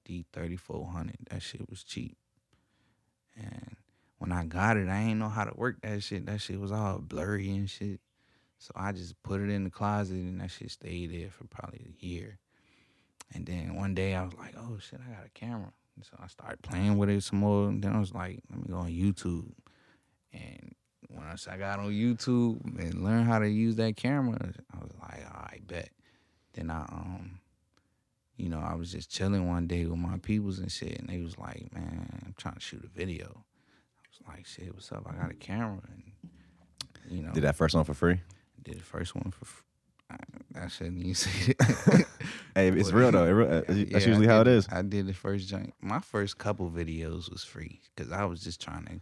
Speaker 2: D3400. That shit was cheap, and when I got it, I ain't know how to work that shit. That shit was all blurry and shit. So I just put it in the closet, and that shit stayed there for probably a year. And then one day I was like, oh shit, I got a camera. And so I started playing with it some more. And then I was like, let me go on YouTube. And once I got on YouTube and learned how to use that camera, I was like, all right, bet. Then I was just chilling one day with my peoples and shit, and they was like, man, I'm trying to shoot a video. I was like, shit, what's up? I got a camera. And,
Speaker 1: Did that first one for free?
Speaker 2: Did the first one for free. I shouldn't even say it.
Speaker 1: Hey, it's real though. That's usually how it is.
Speaker 2: I did the first joint. My first couple videos was free because I was just trying to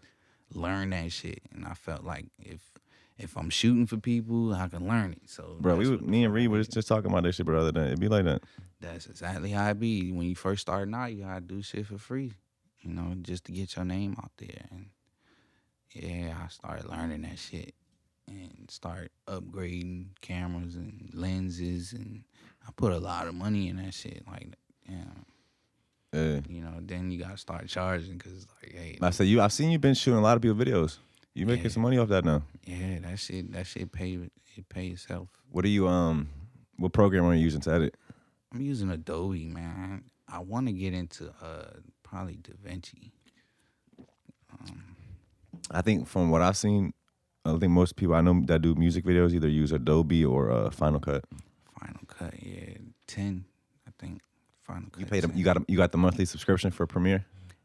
Speaker 2: learn that shit, and I felt like if I'm shooting for people, I can learn it. So,
Speaker 1: Bro, me and Reed was just talking about this shit, bro, the other day. It'd be like that.
Speaker 2: That's exactly how it be. When you first starting out, you gotta do shit for free, you know, just to get your name out there. And yeah, I started learning that shit and start upgrading cameras and lenses, and I put a lot of money in that shit. Like,
Speaker 1: Yeah.
Speaker 2: you know, then you gotta start charging because, like, hey,
Speaker 1: I said I've seen you been shooting a lot of people's videos. You making some money off that now?
Speaker 2: yeah, that shit pay itself.
Speaker 1: What are you what program are you using to edit?
Speaker 2: I'm using Adobe, man. I want to get into probably DaVinci.
Speaker 1: I think from what I've seen, I think most people I know that do music videos either use Adobe or Final Cut.
Speaker 2: Final Cut, yeah, 10, I think. Final Cut.
Speaker 1: You paid them. You got the monthly subscription for Premiere.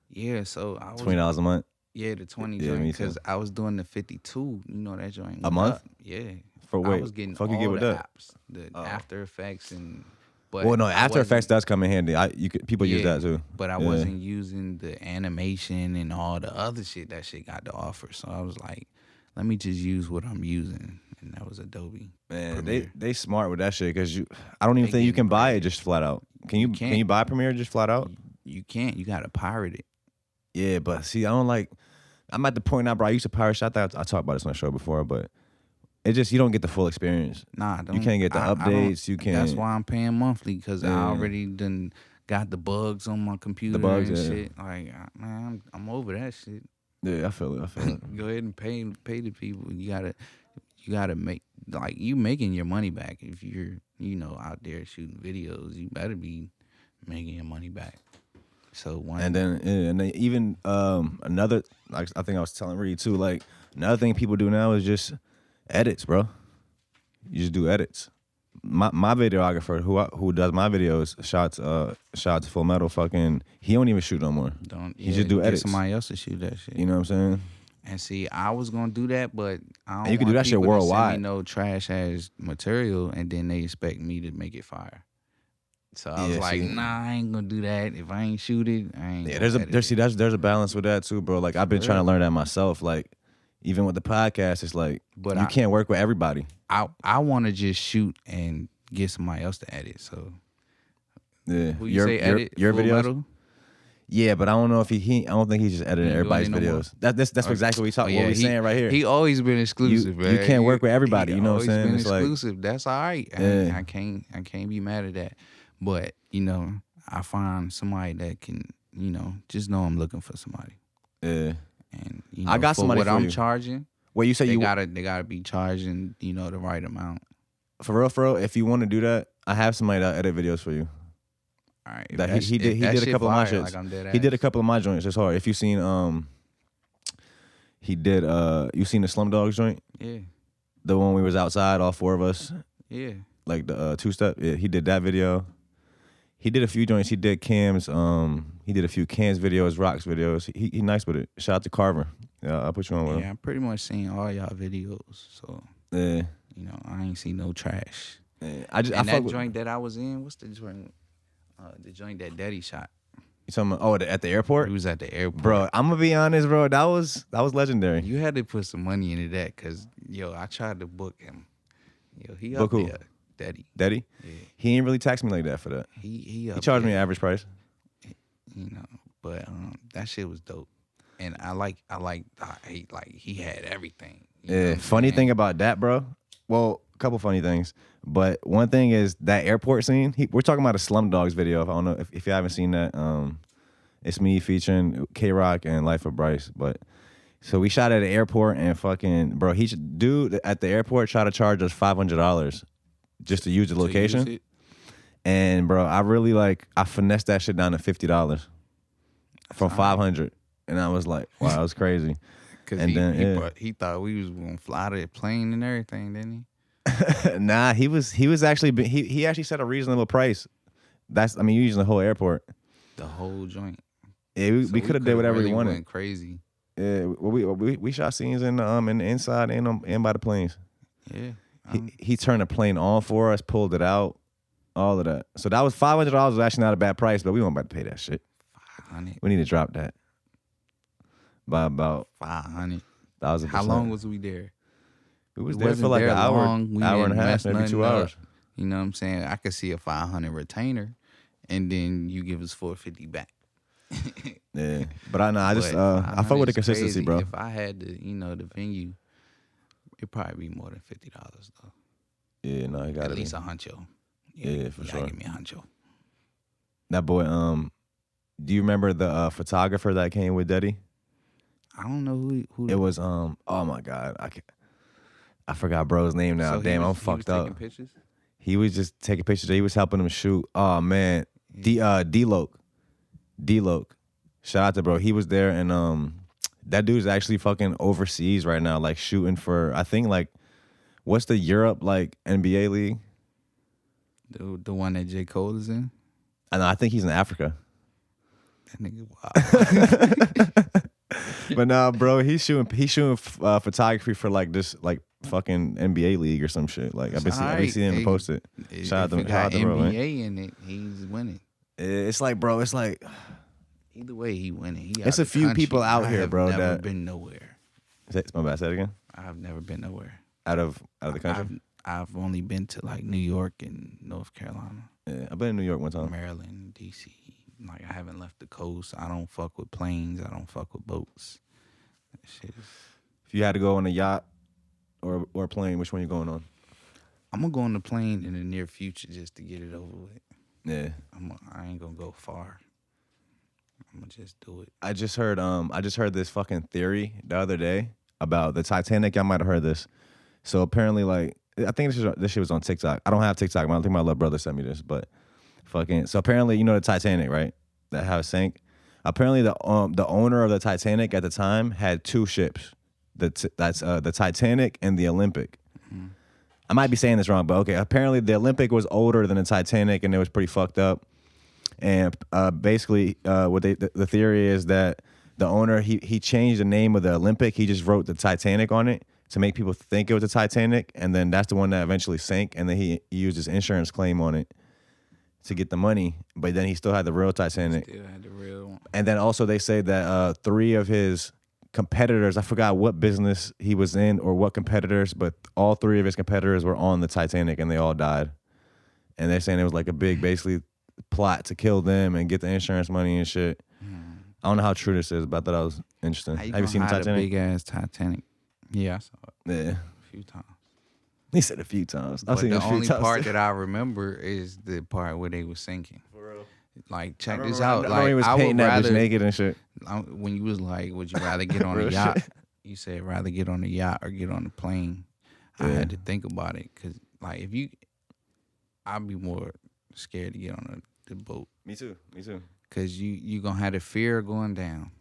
Speaker 2: Yeah, so I was
Speaker 1: $20 a month.
Speaker 2: Yeah, the 20
Speaker 1: Yeah,
Speaker 2: joint,
Speaker 1: me too.
Speaker 2: because I was doing the 52. You know that joint.
Speaker 1: A month?
Speaker 2: Yeah.
Speaker 1: For
Speaker 2: I
Speaker 1: wait,
Speaker 2: was getting
Speaker 1: fuck you
Speaker 2: all
Speaker 1: get with
Speaker 2: the
Speaker 1: that?
Speaker 2: apps, the After Effects and. But
Speaker 1: Well, no,
Speaker 2: I
Speaker 1: After Effects
Speaker 2: wasn't-
Speaker 1: does come in handy. People use that too.
Speaker 2: But I
Speaker 1: Yeah.
Speaker 2: wasn't using the animation and all the other shit that shit got to offer. So I was like, let me just use what I'm using, and that was Adobe.
Speaker 1: Man,
Speaker 2: Premiere.
Speaker 1: they smart with that shit because I don't even think you
Speaker 2: getting
Speaker 1: can buy it
Speaker 2: bread.
Speaker 1: just flat out. Can you
Speaker 2: can't.
Speaker 1: buy Premiere just flat out?
Speaker 2: You can't. You gotta pirate it.
Speaker 1: Yeah, but see, I don't like. I'm at the point now, bro. I used to pirate shit. I talked about this on the show before, but it just you don't get the full experience.
Speaker 2: Nah,
Speaker 1: You can't get the updates. You can't.
Speaker 2: That's why I'm paying monthly, because I
Speaker 1: Yeah.
Speaker 2: already done got the bugs on my computer
Speaker 1: bugs,
Speaker 2: and
Speaker 1: yeah.
Speaker 2: shit. Like, man, I'm over that shit.
Speaker 1: Yeah, I feel it.
Speaker 2: Go ahead and pay the people. You gotta make, like, you making your money back if you're, you know, out there shooting videos. You better be making your money back. So one
Speaker 1: And then even another, like I think I was telling Reed too, like another thing people do now is just edits, bro. You just do edits. My videographer who does my videos, shots Full Metal, fucking he don't even shoot no more. He just do
Speaker 2: get
Speaker 1: edits.
Speaker 2: somebody else to shoot that shit.
Speaker 1: You know what I'm saying?
Speaker 2: And see, I was gonna do that, but I don't
Speaker 1: And you can do
Speaker 2: want
Speaker 1: that shit
Speaker 2: people to send
Speaker 1: worldwide.
Speaker 2: me no trash ass material, and then they expect me to make it fire. So I was
Speaker 1: Yeah,
Speaker 2: like,
Speaker 1: see.
Speaker 2: nah, I ain't gonna do that. If I ain't shoot it, I ain't.
Speaker 1: Yeah,
Speaker 2: gonna edit it.
Speaker 1: there's a balance with that too, bro. Like I've been trying to learn that myself. Like even with the podcast, it's like
Speaker 2: But
Speaker 1: you can't work with everybody.
Speaker 2: I want to just shoot and get somebody else to edit. So
Speaker 1: Yeah,
Speaker 2: who you say edit?
Speaker 1: your
Speaker 2: Full
Speaker 1: videos.
Speaker 2: Metal?
Speaker 1: Yeah, but I don't know if he I don't think he's just editing
Speaker 2: He ain't
Speaker 1: everybody's
Speaker 2: doing it no more.
Speaker 1: videos. That's exactly what we talking.
Speaker 2: Oh, yeah,
Speaker 1: what we saying right here.
Speaker 2: He always been exclusive,
Speaker 1: You
Speaker 2: man.
Speaker 1: can't work with everybody,
Speaker 2: he
Speaker 1: you know what I'm
Speaker 2: always
Speaker 1: saying?
Speaker 2: Been
Speaker 1: It's like-
Speaker 2: exclusive. That's all right.
Speaker 1: Yeah.
Speaker 2: I can't be mad at that. But you know, I find somebody that can, you know, just know I'm looking for somebody.
Speaker 1: Yeah.
Speaker 2: And you know,
Speaker 1: I got
Speaker 2: for
Speaker 1: somebody
Speaker 2: what
Speaker 1: for
Speaker 2: I'm
Speaker 1: you.
Speaker 2: charging.
Speaker 1: Well, you say
Speaker 2: They
Speaker 1: you
Speaker 2: gotta be charging, you know, the right amount.
Speaker 1: for real. If you want to do that, I have somebody that edit videos for you.
Speaker 2: All right. if
Speaker 1: That
Speaker 2: that's-
Speaker 1: he
Speaker 2: if
Speaker 1: did
Speaker 2: that
Speaker 1: a
Speaker 2: shit
Speaker 1: couple of my
Speaker 2: fire,
Speaker 1: shits.
Speaker 2: like I'm dead
Speaker 1: He did a
Speaker 2: ass.
Speaker 1: couple of my joints. It's hard. If you seen he did you seen the Slum Dogs joint,
Speaker 2: Yeah.
Speaker 1: the one we was outside, all four of us,
Speaker 2: Yeah.
Speaker 1: like the 2-step. Yeah, he did that video. He did a few joints. He did Cam's. He did a few Cam's videos, Rocks videos. He nice with it. Shout out to Carver. Yeah, I'll put you on with
Speaker 2: Yeah,
Speaker 1: him.
Speaker 2: I pretty much seen all y'all videos. So,
Speaker 1: Yeah.
Speaker 2: you know, I ain't seen no trash.
Speaker 1: Yeah.
Speaker 2: And
Speaker 1: fuck
Speaker 2: that
Speaker 1: with-
Speaker 2: joint that I was in, what's the joint? The joint that Daddy shot.
Speaker 1: You talking about, at the airport?
Speaker 2: He was at the airport.
Speaker 1: Bro, I'm gonna be honest, bro. That was legendary.
Speaker 2: You had to put some money into that, because, yo, I tried to book him. Yo, he
Speaker 1: Book
Speaker 2: up
Speaker 1: who?
Speaker 2: there. Daddy.
Speaker 1: Daddy?
Speaker 2: Yeah.
Speaker 1: He ain't really tax me like that for that.
Speaker 2: He up
Speaker 1: He charged me
Speaker 2: there,
Speaker 1: an average price.
Speaker 2: you know. But that shit was dope. And I hate, like, he had everything. You know
Speaker 1: Yeah.
Speaker 2: what I'm
Speaker 1: Funny
Speaker 2: saying?
Speaker 1: thing about that, bro. Well, a couple funny things. But one thing is that airport scene. We're talking about a Slum Dogs video. I don't know if you haven't seen that. It's me featuring K-Rock and Life of Bryce. But so we shot at the airport and fucking bro, dude at the airport tried to charge us $500 just to use the
Speaker 2: To use
Speaker 1: location.
Speaker 2: it.
Speaker 1: And bro, I finessed that shit down to $50 from $500, and I was like, wow, that was crazy.
Speaker 2: Cause
Speaker 1: And
Speaker 2: he thought we was gonna fly the plane and everything, didn't he?
Speaker 1: Nah, he actually set a reasonable price. You using the whole airport.
Speaker 2: The whole joint.
Speaker 1: Yeah, we could have did whatever
Speaker 2: really
Speaker 1: we wanted.
Speaker 2: Went crazy.
Speaker 1: Yeah, we shot scenes in the inside and by the planes.
Speaker 2: Yeah.
Speaker 1: He turned the plane on for us, pulled it out, all of that. So that was $500. Was actually not a bad price, but we weren't about to pay that shit.
Speaker 2: 500.
Speaker 1: We need to drop that by about
Speaker 2: 500.
Speaker 1: 1,000%.
Speaker 2: How long was we there? 2 days. 2 days.
Speaker 1: 2 days.
Speaker 2: 2 days.
Speaker 1: 2 days. We was
Speaker 2: It
Speaker 1: there
Speaker 2: wasn't
Speaker 1: for like
Speaker 2: there
Speaker 1: an hour,
Speaker 2: long. We
Speaker 1: hour and a
Speaker 2: didn't
Speaker 1: half,
Speaker 2: mess
Speaker 1: maybe 2
Speaker 2: nothing up.
Speaker 1: hours.
Speaker 2: You know what I'm saying? I could see a 500 retainer, and then you give us 450 back.
Speaker 1: Yeah, but I just
Speaker 2: But
Speaker 1: I fuck with the
Speaker 2: 500 is
Speaker 1: consistency,
Speaker 2: crazy.
Speaker 1: bro.
Speaker 2: If I had the the venue, it'd probably be more than $50 though.
Speaker 1: Yeah, no, you got
Speaker 2: At least a huncho.
Speaker 1: Yeah, for
Speaker 2: you
Speaker 1: sure.
Speaker 2: gotta give me a huncho.
Speaker 1: That boy, do you remember the photographer that came with Deddy?
Speaker 2: I don't know who
Speaker 1: It was oh my god, I forgot bro's name now.
Speaker 2: So
Speaker 1: Damn, I'm
Speaker 2: he
Speaker 1: fucked
Speaker 2: was
Speaker 1: up.
Speaker 2: taking pictures?
Speaker 1: He was just taking pictures. He was helping him shoot. Oh man, D-Loke. Shout out to bro. He was there, and that dude's actually fucking overseas right now, like shooting for I think like what's the Europe like NBA league?
Speaker 2: The one that J. Cole is in?
Speaker 1: I think he's in Africa.
Speaker 2: That nigga wow.
Speaker 1: But nah, bro, he's shooting photography for like this like fucking NBA league or some shit. Like I've been seeing him post it. Shout out to bro, man.
Speaker 2: NBA in it, he's winning.
Speaker 1: It's like, bro, it's like
Speaker 2: Either way, he winning.
Speaker 1: it's a few people out here, bro.
Speaker 2: I have never
Speaker 1: that
Speaker 2: been nowhere.
Speaker 1: my bad. Say it again.
Speaker 2: I've never been nowhere.
Speaker 1: Out of the country.
Speaker 2: I've only been to like New York and North Carolina,
Speaker 1: Yeah, I've been in New York one time.
Speaker 2: Maryland, DC. Like I haven't left the coast. I don't fuck with planes. I don't fuck with boats. That shit is.
Speaker 1: If you had to go on a yacht or a plane, which one you going on?
Speaker 2: I'm gonna go on the plane in the near future just to get it over with.
Speaker 1: Yeah.
Speaker 2: I ain't gonna go far. I'm gonna just do it.
Speaker 1: I just heard this fucking theory the other day about the Titanic. Y'all might have heard this. So apparently, like, I think this shit was on TikTok. I don't have TikTok. I think my little brother sent me this, but fucking. So apparently, you know the Titanic, right? That how it sank. Apparently, the owner of the Titanic at the time had two ships. That's the Titanic and the Olympic. Mm-hmm. I might be saying this wrong, but okay. Apparently, the Olympic was older than the Titanic, and it was pretty fucked up. And basically, the theory is that the owner he changed the name of the Olympic. He just wrote the Titanic on it to make people think it was the Titanic, and then that's the one that eventually sank. And then he used his insurance claim on it to get the money, but then he still had the real Titanic.
Speaker 2: Still had the real one.
Speaker 1: And then also they say that 3 of his competitors, I forgot what business he was in or what competitors, but all 3 of his competitors were on the Titanic and they all died. And they're saying it was like a big, basically, plot to kill them and get the insurance money and shit. I don't know how true this is, but I thought that was interesting. Have you seen the Titanic?
Speaker 2: Big ass Titanic. Yeah, I saw it.
Speaker 1: Yeah,
Speaker 2: a few times.
Speaker 1: He said a few times. I've
Speaker 2: But
Speaker 1: seen it
Speaker 2: the
Speaker 1: a few
Speaker 2: only
Speaker 1: times.
Speaker 2: part that I remember is the part where they were sinking.
Speaker 1: For real.
Speaker 2: Like, check this
Speaker 1: I
Speaker 2: out.
Speaker 1: remember
Speaker 2: Like,
Speaker 1: he was
Speaker 2: I
Speaker 1: painting
Speaker 2: would
Speaker 1: that
Speaker 2: rather
Speaker 1: bitch naked and shit.
Speaker 2: when you was like, would you rather get on a
Speaker 1: Real
Speaker 2: yacht?
Speaker 1: shit.
Speaker 2: You said rather get on a yacht or get on a plane. I had to think about it because, like, I'd be more scared to get on the boat.
Speaker 1: Me too.
Speaker 2: Because you going to have the fear of going down.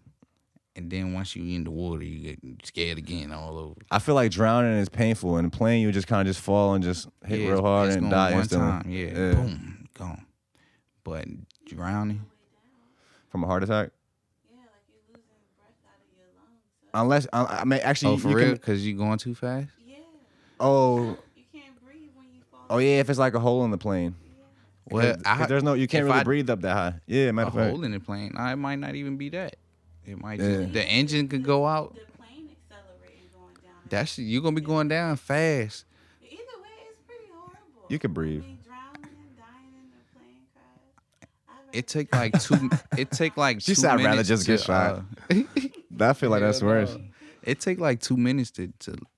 Speaker 2: And then once you in the water, you get scared again all over.
Speaker 1: I feel like drowning is painful. In a plane, you just kind of just fall and just hit real hard
Speaker 2: it's
Speaker 1: and
Speaker 2: going
Speaker 1: die
Speaker 2: one
Speaker 1: instantly.
Speaker 2: time. Yeah, boom, gone. But drowning,
Speaker 1: From a heart attack?
Speaker 4: Yeah, like you're losing breath out of your lungs. So.
Speaker 1: Unless, I mean, actually,
Speaker 2: for
Speaker 1: you
Speaker 2: real?
Speaker 1: can.
Speaker 2: Because you going too fast?
Speaker 4: Yeah.
Speaker 1: Oh,
Speaker 4: You can't breathe when you fall.
Speaker 1: oh yeah, if it's like a hole in the plane.
Speaker 2: Well,
Speaker 1: 'Cause there's no, you can't
Speaker 2: if
Speaker 1: really
Speaker 2: I-
Speaker 1: breathe up that high. Yeah, matter
Speaker 2: A
Speaker 1: of fact.
Speaker 2: hole in the plane. It might not even be that. It might just the engine could go out.
Speaker 4: The plane accelerating going down.
Speaker 2: That's you're gonna be going down fast.
Speaker 4: Either way, it's pretty horrible.
Speaker 1: You can breathe.
Speaker 4: I mean, drowning and dying in a plane crash.
Speaker 2: It take like two. It take like
Speaker 1: She
Speaker 2: 2
Speaker 1: said, "I'd rather
Speaker 2: minutes
Speaker 1: just get
Speaker 2: to,
Speaker 1: shot." I feel like that's
Speaker 2: hell
Speaker 1: worse.
Speaker 2: no. It take like 2 minutes to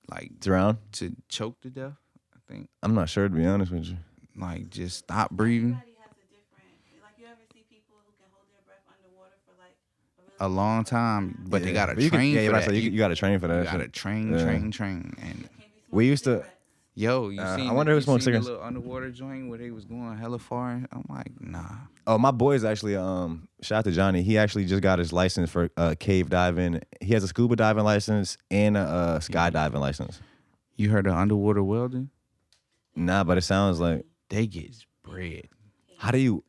Speaker 2: like
Speaker 1: Drown?
Speaker 2: to choke to death. I think
Speaker 1: I'm not sure, to be honest with you.
Speaker 2: like just stop breathing.
Speaker 4: Everybody has a different. Like you ever see people who can hold their breath underwater for like
Speaker 2: A long time, but they gotta
Speaker 1: But you can-
Speaker 2: train for that.
Speaker 1: You got to train for that.
Speaker 2: You gotta
Speaker 1: shit.
Speaker 2: train,
Speaker 1: Yeah.
Speaker 2: train, and
Speaker 1: We used to.
Speaker 2: yo, you
Speaker 1: I
Speaker 2: seen?
Speaker 1: wonder who
Speaker 2: you
Speaker 1: smoked
Speaker 2: seen the
Speaker 1: cigarettes.
Speaker 2: little underwater joint where they was going hella far. I'm like, nah.
Speaker 1: Oh, my boy's actually. Shout out to Johnny. He actually just got his license for cave diving. He has a scuba diving license and a skydiving license.
Speaker 2: You heard of underwater welding?
Speaker 1: Nah, but it sounds like.
Speaker 2: They get bread.
Speaker 1: How do you?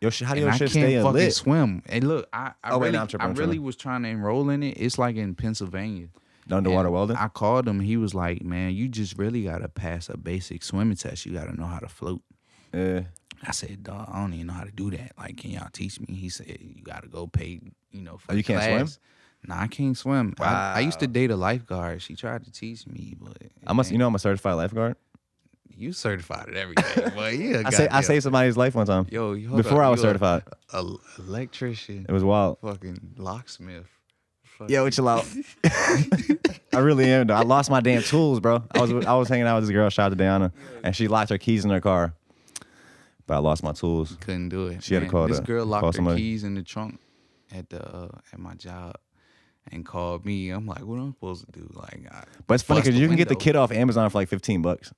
Speaker 1: How do
Speaker 2: And
Speaker 1: your
Speaker 2: I
Speaker 1: shit
Speaker 2: can't
Speaker 1: stay
Speaker 2: fucking
Speaker 1: lit?
Speaker 2: swim. And look, I
Speaker 1: Oh, wait,
Speaker 2: really,
Speaker 1: no, I'm tripping,
Speaker 2: I
Speaker 1: I'm
Speaker 2: really
Speaker 1: tripping.
Speaker 2: was trying to enroll in it. It's like in Pennsylvania.
Speaker 1: The underwater
Speaker 2: And
Speaker 1: welding.
Speaker 2: I called him. He was like, "Man, you just really gotta pass a basic swimming test. You gotta know how to float."
Speaker 1: Yeah.
Speaker 2: I said, "Dog, I don't even know how to do that. Like, can y'all teach me?" He said, "You gotta go pay, for
Speaker 1: Oh, you
Speaker 2: the
Speaker 1: can't swim?
Speaker 2: class." Nah, I can't swim.
Speaker 1: Wow.
Speaker 2: I used to date a lifeguard. She tried to teach me, but
Speaker 1: I'm a certified lifeguard.
Speaker 2: you certified at everything. Boy, yeah,
Speaker 1: I saved somebody's life one time.
Speaker 2: Yo,
Speaker 1: before I was certified.
Speaker 2: Electrician.
Speaker 1: It was wild.
Speaker 2: Fucking locksmith.
Speaker 1: Yo, chill out. I really am though. I lost my damn tools, bro. I was hanging out with this girl, shout out to Diana, and she locked her keys in her car. But I lost my tools.
Speaker 2: Couldn't do it.
Speaker 1: She had to call
Speaker 2: this girl locked her
Speaker 1: somebody.
Speaker 2: keys in the trunk at my job and called me. I'm like, what am I supposed to do? Like,
Speaker 1: but it's funny
Speaker 2: bust
Speaker 1: because
Speaker 2: the
Speaker 1: you can get the
Speaker 2: window.
Speaker 1: kit off Amazon for like $15,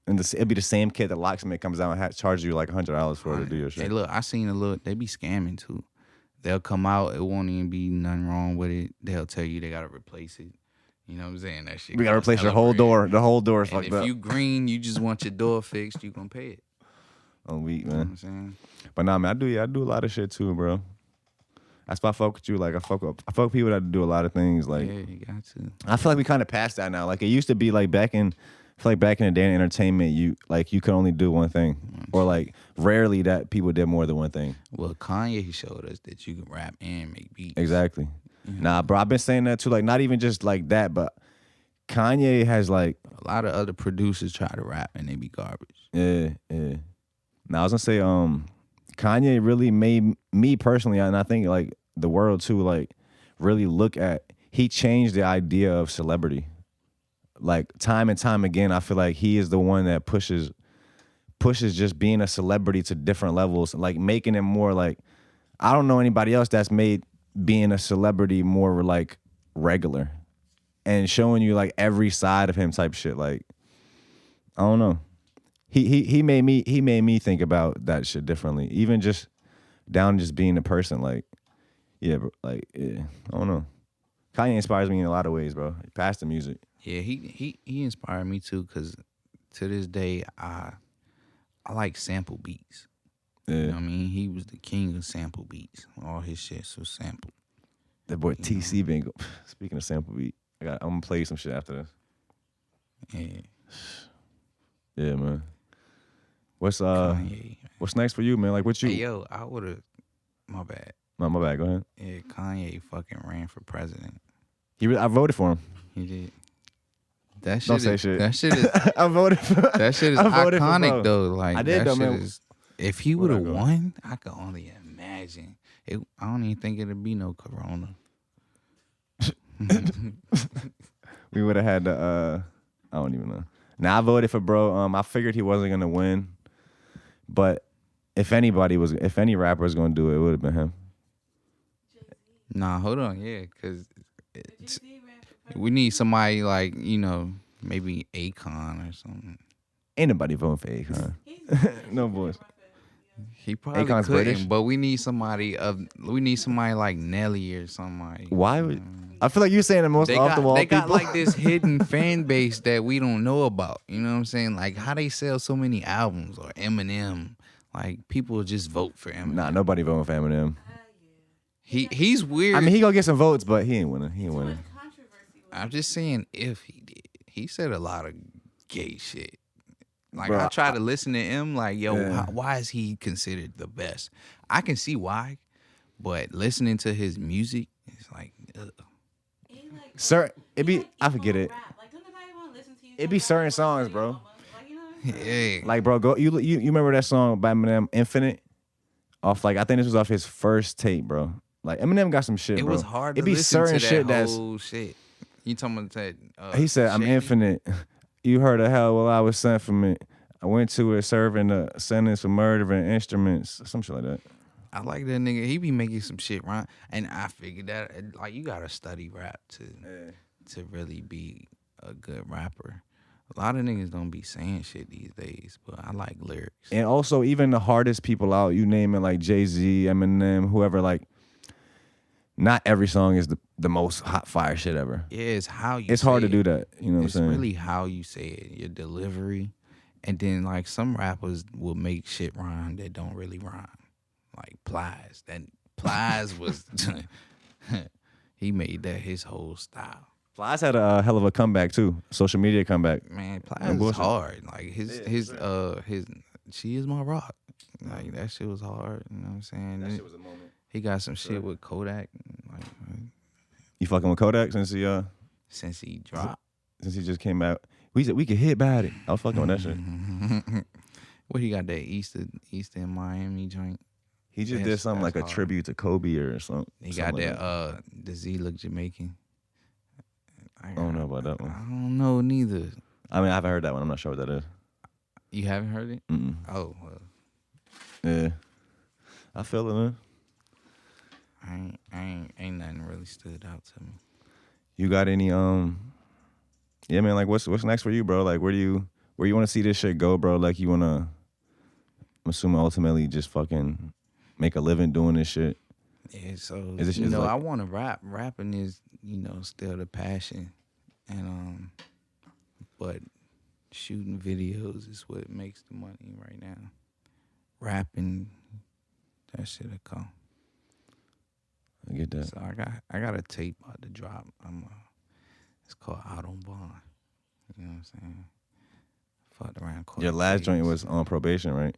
Speaker 1: and it'll be the same kit that locksmith comes out and charges you like $100 for it to do your shit.
Speaker 2: Hey, look, I seen a little. They be scamming too. They'll come out. It won't even be nothing wrong with it. They'll tell you they gotta replace it. You know what I'm saying? That shit.
Speaker 1: We gotta replace your whole door. The whole door is
Speaker 2: And
Speaker 1: fucked
Speaker 2: if
Speaker 1: up.
Speaker 2: you green, you just want your door fixed. You gonna pay it.
Speaker 1: On week,
Speaker 2: You know what
Speaker 1: man.
Speaker 2: I'm saying?
Speaker 1: But nah, man, I do a lot of shit too, bro. That's why I fuck with you. Like I fuck with people that do a lot of things. Like
Speaker 2: Yeah, you got to.
Speaker 1: I feel like we kind of passed that now. Like it used to be like back in the day in entertainment, you could only do one thing, or like rarely that people did more than one thing.
Speaker 2: Well, Kanye showed us that you can rap and make beats.
Speaker 1: Exactly. Nah, bro, I've been saying that too. Like not even just like that, but Kanye has like
Speaker 2: A lot of other producers try to rap and they be garbage.
Speaker 1: yeah. Now I was gonna say Kanye really made me personally, and I think like the world too, like really look at. He changed the idea of celebrity. Like time and time again, I feel like he is the one that pushes just being a celebrity to different levels, like making it more like I don't know anybody else that's made being a celebrity more like regular and showing you like every side of him type shit. Like I don't know. He made me think about that shit differently. Even just down just being a person. Like yeah, bro, like yeah, I don't know. Kanye inspires me in a lot of ways, bro. Past the music.
Speaker 2: Yeah, he inspired me too, because to this day I like sample beats.
Speaker 1: Yeah.
Speaker 2: You know what I mean? He was the king of sample beats. All his shit was sampled.
Speaker 1: That boy TC been speaking of sample beat. I'm gonna play you some shit after this.
Speaker 2: Yeah.
Speaker 1: Yeah, man. What's
Speaker 2: Kanye.
Speaker 1: what's next for you, man? Like what you
Speaker 2: Hey, yo, I would have. My bad.
Speaker 1: No, my bad, go ahead.
Speaker 2: Yeah, Kanye fucking ran for president.
Speaker 1: I voted for him.
Speaker 2: He did. That shit
Speaker 1: Don't say
Speaker 2: is,
Speaker 1: shit.
Speaker 2: That shit is.
Speaker 1: I voted for
Speaker 2: That shit is
Speaker 1: I voted for
Speaker 2: iconic
Speaker 1: bro.
Speaker 2: though. Like
Speaker 1: I did
Speaker 2: that
Speaker 1: though,
Speaker 2: shit
Speaker 1: man.
Speaker 2: is. If he would have
Speaker 1: Where'd I go?
Speaker 2: won, I could only imagine. I don't even think it'd be no corona.
Speaker 1: We would have had the I don't even know. Now I voted for bro. I figured he wasn't gonna win. But if any rapper was gonna do it, it would have been him.
Speaker 2: Nah, hold on, yeah, because
Speaker 4: Jay-Z ran for president.
Speaker 2: we need somebody like maybe Akon or something.
Speaker 1: Ain't nobody voting for Akon.
Speaker 4: He's British.
Speaker 1: No boys.
Speaker 2: He probably
Speaker 1: Akon's
Speaker 2: couldn't,
Speaker 1: British?
Speaker 2: but we need somebody like Nelly or somebody.
Speaker 1: Why would I feel like you're saying the most
Speaker 2: They
Speaker 1: off the wall
Speaker 2: got
Speaker 1: people.
Speaker 2: like this hidden fan base that we don't know about. You know what I'm saying? Like how they sell so many albums, or Eminem. Like people just vote for Eminem.
Speaker 1: Nah, nobody voting for Eminem.
Speaker 2: He's weird.
Speaker 1: I mean, he gonna get some votes, but he ain't winning. He ain't
Speaker 4: Too
Speaker 1: winning.
Speaker 4: much controversy with
Speaker 2: I'm just saying if he did. He said a lot of gay shit. Like
Speaker 1: Bro,
Speaker 2: I try to listen to him. Like yo,
Speaker 1: Yeah.
Speaker 2: why is he considered the best? I can see why, but listening to his music, it's like, ugh.
Speaker 4: He like,
Speaker 1: Sir,
Speaker 4: he
Speaker 1: it be
Speaker 4: like
Speaker 1: I forget it.
Speaker 4: rap. Like, don't nobody want to listen to you.
Speaker 1: It be
Speaker 4: talk
Speaker 1: certain
Speaker 4: about
Speaker 1: songs,
Speaker 4: your
Speaker 1: bro.
Speaker 4: mama. Like, you know what I'm saying?
Speaker 2: Yeah.
Speaker 1: Like, bro, go you remember that song by Eminem, Infinite? Off like I think this was off his first tape, bro. Like Eminem got some shit,
Speaker 2: It
Speaker 1: bro.
Speaker 2: was hard to
Speaker 1: It be
Speaker 2: listen
Speaker 1: certain
Speaker 2: to that
Speaker 1: shit that's
Speaker 2: whole shit. You talking about that?
Speaker 1: he said, I'm
Speaker 2: Shady?
Speaker 1: infinite. You heard of hell while I was sent from it. I went to it serving a sentence for murdering instruments. Some shit like that.
Speaker 2: I like that nigga. He be making some shit, right? And I figured that like you gotta study rap to really be a good rapper. A lot of niggas don't be saying shit these days, but I like lyrics.
Speaker 1: And also, even the hardest people out, you name it, like Jay-Z, Eminem, whoever, like, not every song is the most hot fire shit ever.
Speaker 2: Yeah, it's how you.
Speaker 1: It's
Speaker 2: say
Speaker 1: hard to
Speaker 2: it.
Speaker 1: do that. You know what I'm
Speaker 2: It's
Speaker 1: saying?
Speaker 2: really how you say it, your delivery, and then like some rappers will make shit rhyme that don't really rhyme, like Plies. That Plies was he made that his whole style.
Speaker 1: Plies had a hell of a comeback, too. Social media comeback.
Speaker 2: Man,
Speaker 1: No
Speaker 2: Plies is
Speaker 1: bullshit.
Speaker 2: hard. Like his She Is My Rock. Like that shit was hard. You know what I'm saying?
Speaker 1: was a moment.
Speaker 2: He got some shit with Kodak. Like,
Speaker 1: You fucking with Kodak since he
Speaker 2: dropped.
Speaker 1: Since he just came out. We said we could hit bad it. I was fucking with that shit.
Speaker 2: What he got that Eastern Miami joint?
Speaker 1: He just did something like a tribute to Kobe or something.
Speaker 2: He got that does he look Jamaican?
Speaker 1: I don't know about that one.
Speaker 2: I don't know neither.
Speaker 1: I mean, I haven't heard that one. I'm not sure what that is.
Speaker 2: You haven't heard it?
Speaker 1: Mm-mm.
Speaker 2: Oh, well.
Speaker 1: Yeah. I feel it, man.
Speaker 2: Ain't nothing really stood out to me.
Speaker 1: You got any yeah, man, like what's next for you, bro? Like where you want to see this shit go, bro? Like you want to, I'm assuming ultimately just fucking make a living doing this shit.
Speaker 2: Yeah, so
Speaker 1: is
Speaker 2: I want to rap. Rapping is, still the passion. And but shooting videos is what makes the money right now. Rapping, that shit'll come.
Speaker 1: I get that.
Speaker 2: So I got a tape about to drop. It's called Out on Bond. You know what I'm saying? Fucked around.
Speaker 1: Your last joint was on probation, right?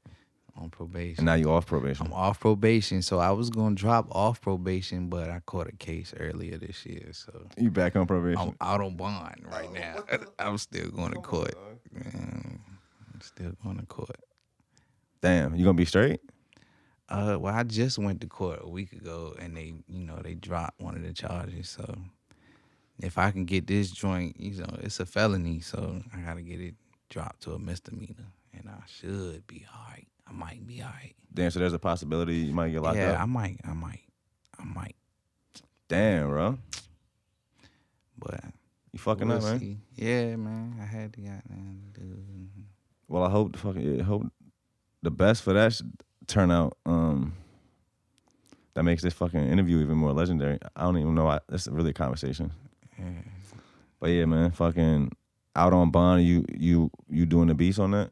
Speaker 2: On probation.
Speaker 1: And now you off probation.
Speaker 2: I'm off probation, so I was gonna drop off probation, but I caught a case earlier this year, so
Speaker 1: you back on probation.
Speaker 2: I'm out on bond right now. I'm still going to court. Man, I'm still going to court.
Speaker 1: Damn, you gonna be straight?
Speaker 2: Well, I just went to court a week ago, and they dropped one of the charges. So if I can get this joint, it's a felony, so I gotta get it dropped to a misdemeanor, and I should be all right. I might be all right.
Speaker 1: Damn, so there's a possibility you might get locked up?
Speaker 2: Yeah, I might.
Speaker 1: Damn, bro.
Speaker 2: But
Speaker 1: you fucking up, man.
Speaker 2: See. Yeah, man. I had to goddamn do.
Speaker 1: Well, I hope the best for that turn out. That makes this fucking interview even more legendary. I don't even know. It's really a conversation.
Speaker 2: Yeah.
Speaker 1: But yeah, man, fucking Out on Bond. You doing the beats on that?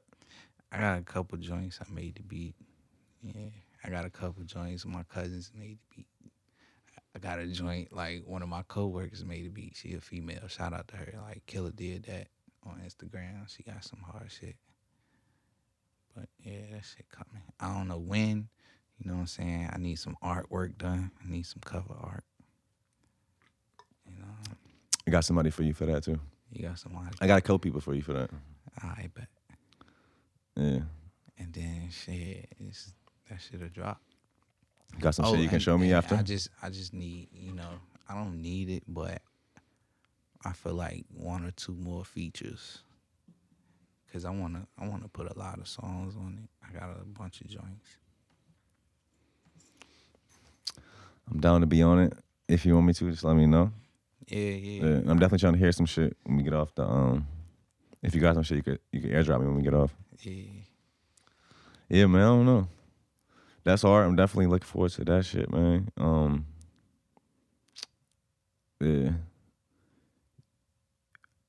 Speaker 2: I got a couple joints I made the beat. Yeah, I got a couple joints my cousins made the beat. I got a joint, like, one of my coworkers made a beat. She a female. Shout out to her. Like, Killer did that on Instagram. She got some hard shit. But, yeah, that shit coming. I don't know when. You know what I'm saying? I need some artwork done. I need some cover art.
Speaker 1: I got somebody for you for that, too.
Speaker 2: You got somebody?
Speaker 1: I got a couple people for you for that.
Speaker 2: I bet.
Speaker 1: Yeah.
Speaker 2: And then, shit, that shit'll drop.
Speaker 1: Got some shit you can show me after?
Speaker 2: I just need, I don't need it, but I feel like one or two more features. Cause I wanna put a lot of songs on it. I got a bunch of joints.
Speaker 1: I'm down to be on it. If you want me to, just let me know.
Speaker 2: Yeah.
Speaker 1: I'm definitely trying to hear some shit when we get off the if you got some shit you could airdrop me when we get off.
Speaker 2: Yeah.
Speaker 1: Yeah, man, I don't know. That's hard. I'm definitely looking forward to that shit, man. Yeah.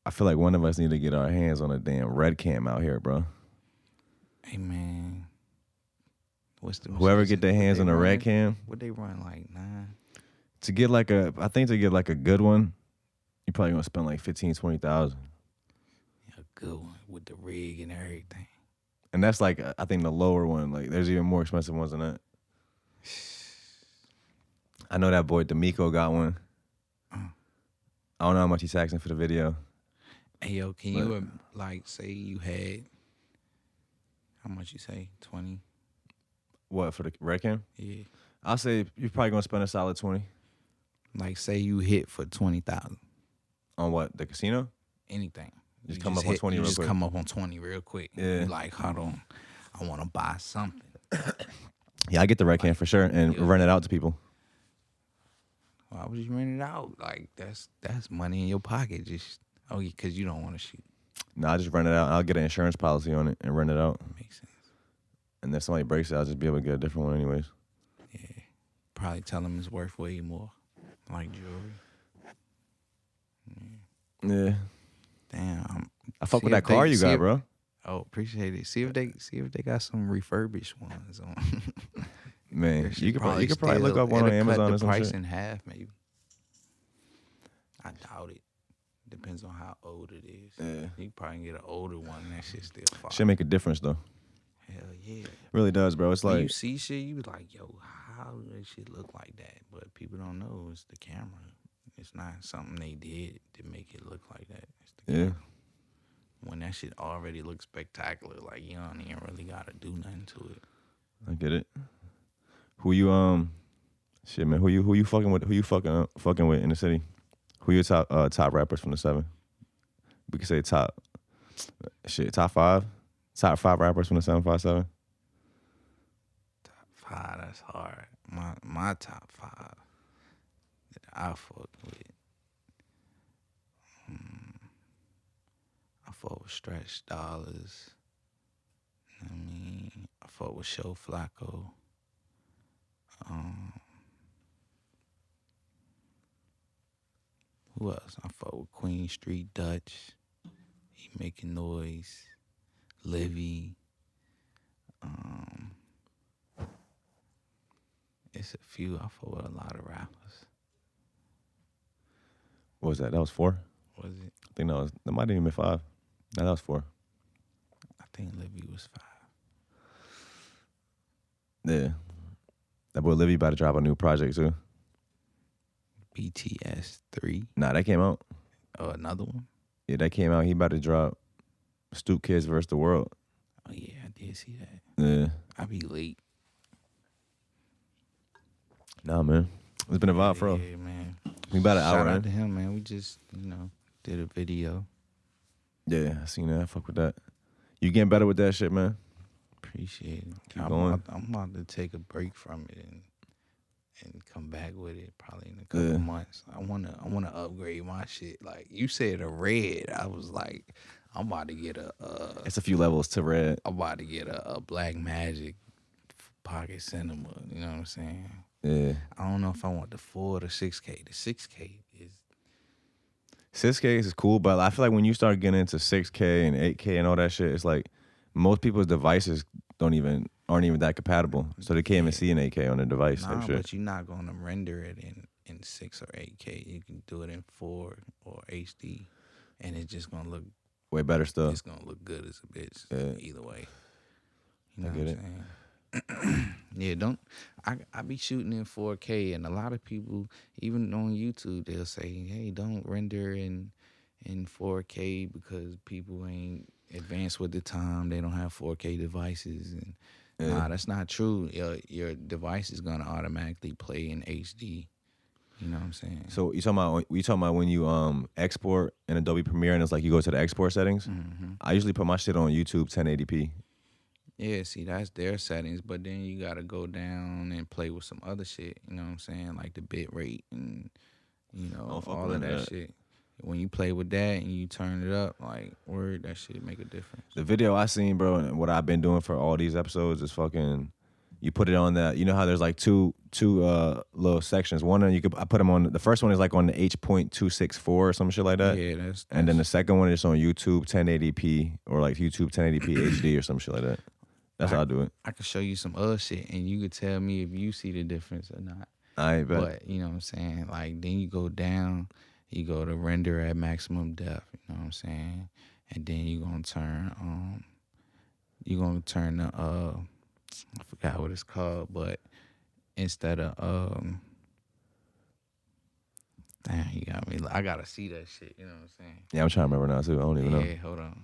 Speaker 1: I feel like one of us need to get our hands on a damn red cam out here, bro.
Speaker 2: Hey, man.
Speaker 1: Whoever get their hands on a red cam.
Speaker 2: What they run, like 9?
Speaker 1: To get like a good one, you probably gonna spend like 15,000, 20,000.
Speaker 2: Yeah, a good one with the rig and everything.
Speaker 1: And that's like, I think the lower one, like there's even more expensive ones than that. I know that boy D'Amico got one. I don't know how much he's asking for the video.
Speaker 2: Hey, yo, can you, say you had, how much you say, 20?
Speaker 1: What, for the red cam?
Speaker 2: Yeah.
Speaker 1: I'll say you're probably gonna spend a solid 20.
Speaker 2: Like, say you hit for 20,000.
Speaker 1: On what, the casino?
Speaker 2: Anything.
Speaker 1: Just come up on 20 real quick.
Speaker 2: Just come up on 20 real quick.
Speaker 1: Yeah.
Speaker 2: You like, hold on, I want to buy something.
Speaker 1: Yeah, I get the red cam for sure and rent it out to people.
Speaker 2: Why would you rent it out? Like, that's money in your pocket. Just because you don't want to shoot.
Speaker 1: No, I just rent it out. I'll get an insurance policy on it and rent it out.
Speaker 2: Makes sense.
Speaker 1: And then somebody breaks it, I'll just be able to get a different one anyways.
Speaker 2: Yeah. Probably tell them it's worth way more. Like jewelry.
Speaker 1: Yeah.
Speaker 2: Damn.
Speaker 1: I fuck with that car you got, bro.
Speaker 2: Oh, appreciate it. See if they got some refurbished ones on.
Speaker 1: Man, you could probably look up one on Amazon or some shit.
Speaker 2: Price in half, maybe. I doubt it. Depends on how old it is.
Speaker 1: Yeah.
Speaker 2: You probably get an older one and that shit still fire.
Speaker 1: Should make a difference though.
Speaker 2: Hell yeah.
Speaker 1: It really does, bro. It's
Speaker 2: When
Speaker 1: like
Speaker 2: you see shit, you be like, yo, how does shit look like that? But people don't know it's the camera. It's not something they did to make it look like that. It's the
Speaker 1: Yeah.
Speaker 2: when that shit already looks spectacular, like you don't even really gotta do nothing to it.
Speaker 1: I get it. Who you shit man? Who you fucking with? Who you fucking with in the city? Who your top rappers from the 7? We could say top 5. Top 5 rappers from the 757.
Speaker 2: Top 5, that's hard. My top 5 that I fuck with. I fuck with Stretch Dollars. I mean, I fuck with Show Flacco. Who else? I fuck with Queen Street Dutch. He making noise. Livy. It's a few. I fuck with a lot of rappers.
Speaker 1: What was that? That was 4?
Speaker 2: Was it?
Speaker 1: I think that might have even been 5. No, that was 4.
Speaker 2: I think Livy was 5.
Speaker 1: Yeah. That boy Livy about to drop a new project too.
Speaker 2: BTS 3.
Speaker 1: Nah, that came out.
Speaker 2: Oh, another one?
Speaker 1: Yeah, that came out. He about to drop Stoop Kids versus the World.
Speaker 2: Oh, yeah, I did see that.
Speaker 1: Yeah.
Speaker 2: I be late.
Speaker 1: Nah, man. It's been a vibe, bro.
Speaker 2: Yeah, man.
Speaker 1: We about an hour
Speaker 2: Shout out
Speaker 1: in.
Speaker 2: to him, man. We just, did a video.
Speaker 1: Yeah, I seen that. I fuck with that. You getting better with that shit, man?
Speaker 2: Appreciate it.
Speaker 1: Keep going.
Speaker 2: I'm about to take a break from it and come back with it probably in a couple months. I wanna upgrade my shit. Like you said, a red. I was like, I'm about to get
Speaker 1: It's a few levels to red.
Speaker 2: I'm about to get a Black Magic Pocket Cinema. You know what I'm saying?
Speaker 1: Yeah.
Speaker 2: I don't know if I want the 4 or the 6K. The 6K is
Speaker 1: 6K is cool, but I feel like when you start getting into 6K and 8K and all that shit, it's like most people's devices aren't even that compatible. So they can't even see an 8K on their device.
Speaker 2: nah,
Speaker 1: type shit.
Speaker 2: but you're not gonna render it in 6 or 8K. You can do it in 4 or HD, and it's just gonna look
Speaker 1: Way better stuff.
Speaker 2: It's gonna look good as a bitch.
Speaker 1: Yeah.
Speaker 2: Either way. You know
Speaker 1: I get
Speaker 2: what
Speaker 1: it.
Speaker 2: I'm saying? Yeah, I be shooting in 4K, and a lot of people, even on YouTube, they'll say, hey, don't render in 4K because people ain't advanced with the time. They don't have 4K devices. And nah, that's not true. Your device is gonna automatically play in HD. You know what I'm saying?
Speaker 1: So you talking about when you export in Adobe Premiere and it's like you go to the export settings?
Speaker 2: Mm-hmm.
Speaker 1: I usually put my shit on YouTube 1080p.
Speaker 2: Yeah, see, that's their settings, but then you gotta go down and play with some other shit. You know what I'm saying? Like the bit rate and all of that shit. When you play with that and you turn it up, like word, that shit make a difference.
Speaker 1: The video I seen, bro, and what I've been doing for all these episodes is fucking. You put it on that. You know how there's like two little sections. One, I put them on. The first one is like on the H.264 or some shit like that.
Speaker 2: Yeah, that's
Speaker 1: and then the second one is on YouTube 1080p or like YouTube 1080p HD or some shit like that. That's how I do it.
Speaker 2: I can show you some other shit, and you could tell me if you see the difference or not.
Speaker 1: I bet.
Speaker 2: But you know what I'm saying? Like then you go down, you go to render at maximum depth. You know what I'm saying? And then you're gonna turn the I forgot what it's called, but instead of damn, you got me. I gotta see that shit. You know what I'm saying?
Speaker 1: Yeah, I'm trying to remember now too. I don't even know.
Speaker 2: Yeah, hold on.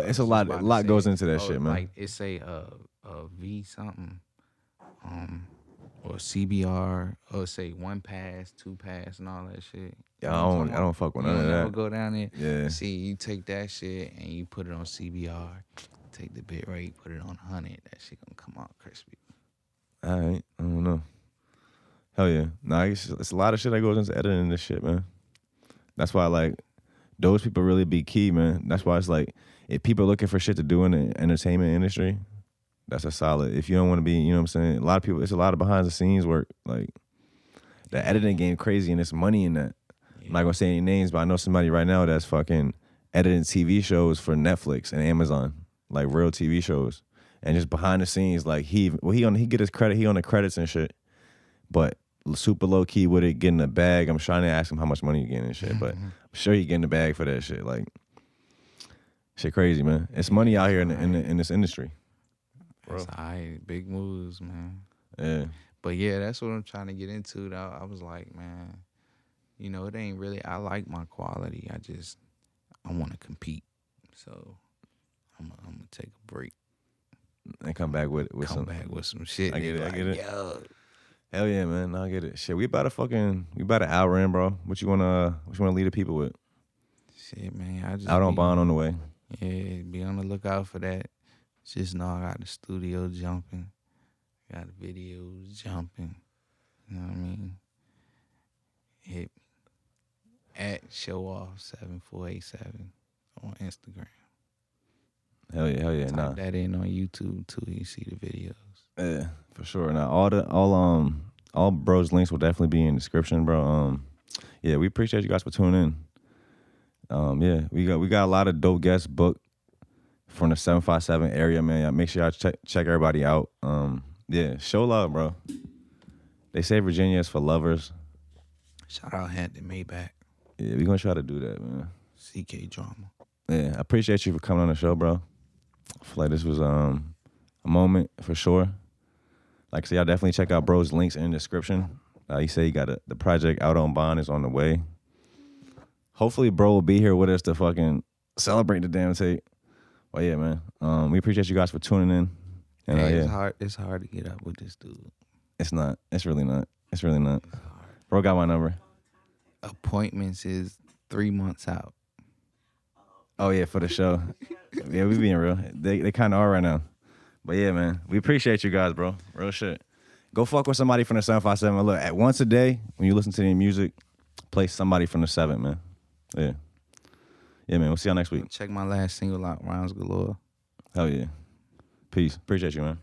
Speaker 1: It's a lot goes into that shit, man.
Speaker 2: Like it say V something, or CBR, or say 1 pass, 2 pass, and all that shit.
Speaker 1: Yeah, I don't fuck with none of that.
Speaker 2: Go down there.
Speaker 1: Yeah.
Speaker 2: See, you take that shit and you put it on CBR. Take the bit rate, put it on 100. That shit gonna come out crispy.
Speaker 1: All right, I don't know. Hell yeah. Nah, it's a lot of shit that goes into editing this shit, man. That's why, like, those people really be key, man. That's why it's like, if people are looking for shit to do in the entertainment industry, that's a solid. If you don't want to be, you know what I'm saying? A lot of people, it's a lot of behind the scenes work. Like, the editing game crazy and it's money in that. Yeah. I'm not gonna say any names, but I know somebody right now that's fucking editing TV shows for Netflix and Amazon. Like real TV shows, and just behind the scenes, like he get his credit, he on the credits and shit, but super low key with it, getting a bag. I'm trying to ask him how much money you getting and shit, but I'm sure he getting the bag for that shit. Like, shit crazy, man. It's money out here in this industry.
Speaker 2: That's alright, big moves, man.
Speaker 1: Yeah.
Speaker 2: But yeah, that's what I'm trying to get into. Though I was like, man, You know, it ain't really. I like my quality. I want to compete. So I'm gonna take a break
Speaker 1: and come back with
Speaker 2: come back with some shit.
Speaker 1: I get it. I get it.
Speaker 2: Yo.
Speaker 1: Hell yeah, man. I get it. Shit, we about an hour in, bro. What you wanna lead the people with?
Speaker 2: Shit, man. I just
Speaker 1: Out on Bond on the way.
Speaker 2: Yeah, be on the lookout for that. Just know I got the studio jumping. Got the videos jumping. You know what I mean? Hit me at showoff7487 on Instagram.
Speaker 1: Hell yeah.
Speaker 2: Type that in on YouTube too. You see the videos.
Speaker 1: Yeah, for sure. Now all bros links will definitely be in the description, bro. Yeah, we appreciate you guys for tuning in. Yeah, we got a lot of dope guests booked from the 757 area, man. Yeah, make sure y'all check everybody out. Yeah, show love, bro. They say Virginia is for lovers.
Speaker 2: Shout out Hampton Maybach.
Speaker 1: Yeah, we gonna try to do that, man.
Speaker 2: CK Drama.
Speaker 1: Yeah, I appreciate you for coming on the show, bro. I feel like this was a moment for sure. Like I said, y'all definitely check out bro's links in the description. You say you got the project Out on Bond is on the way. Hopefully, bro will be here with us to fucking celebrate the damn tape. Well, yeah, man. We appreciate you guys for tuning in. And,
Speaker 2: yeah, it's hard to get up with this dude.
Speaker 1: It's not. It's really not. It's really not.
Speaker 2: It's hard.
Speaker 1: Bro got my number.
Speaker 2: Appointments is 3 months out.
Speaker 1: Oh yeah, for the show. Yeah, we being real. They kind of are right now. But yeah, man, we appreciate you guys, bro. Real shit. Go fuck with somebody from the 757. Look, at once a day when you listen to the music, play somebody from the 7, man. Yeah. Yeah, man. We'll see y'all next week.
Speaker 2: Check my last single out, Rhymes Galore.
Speaker 1: Hell yeah. Peace. Appreciate you, man.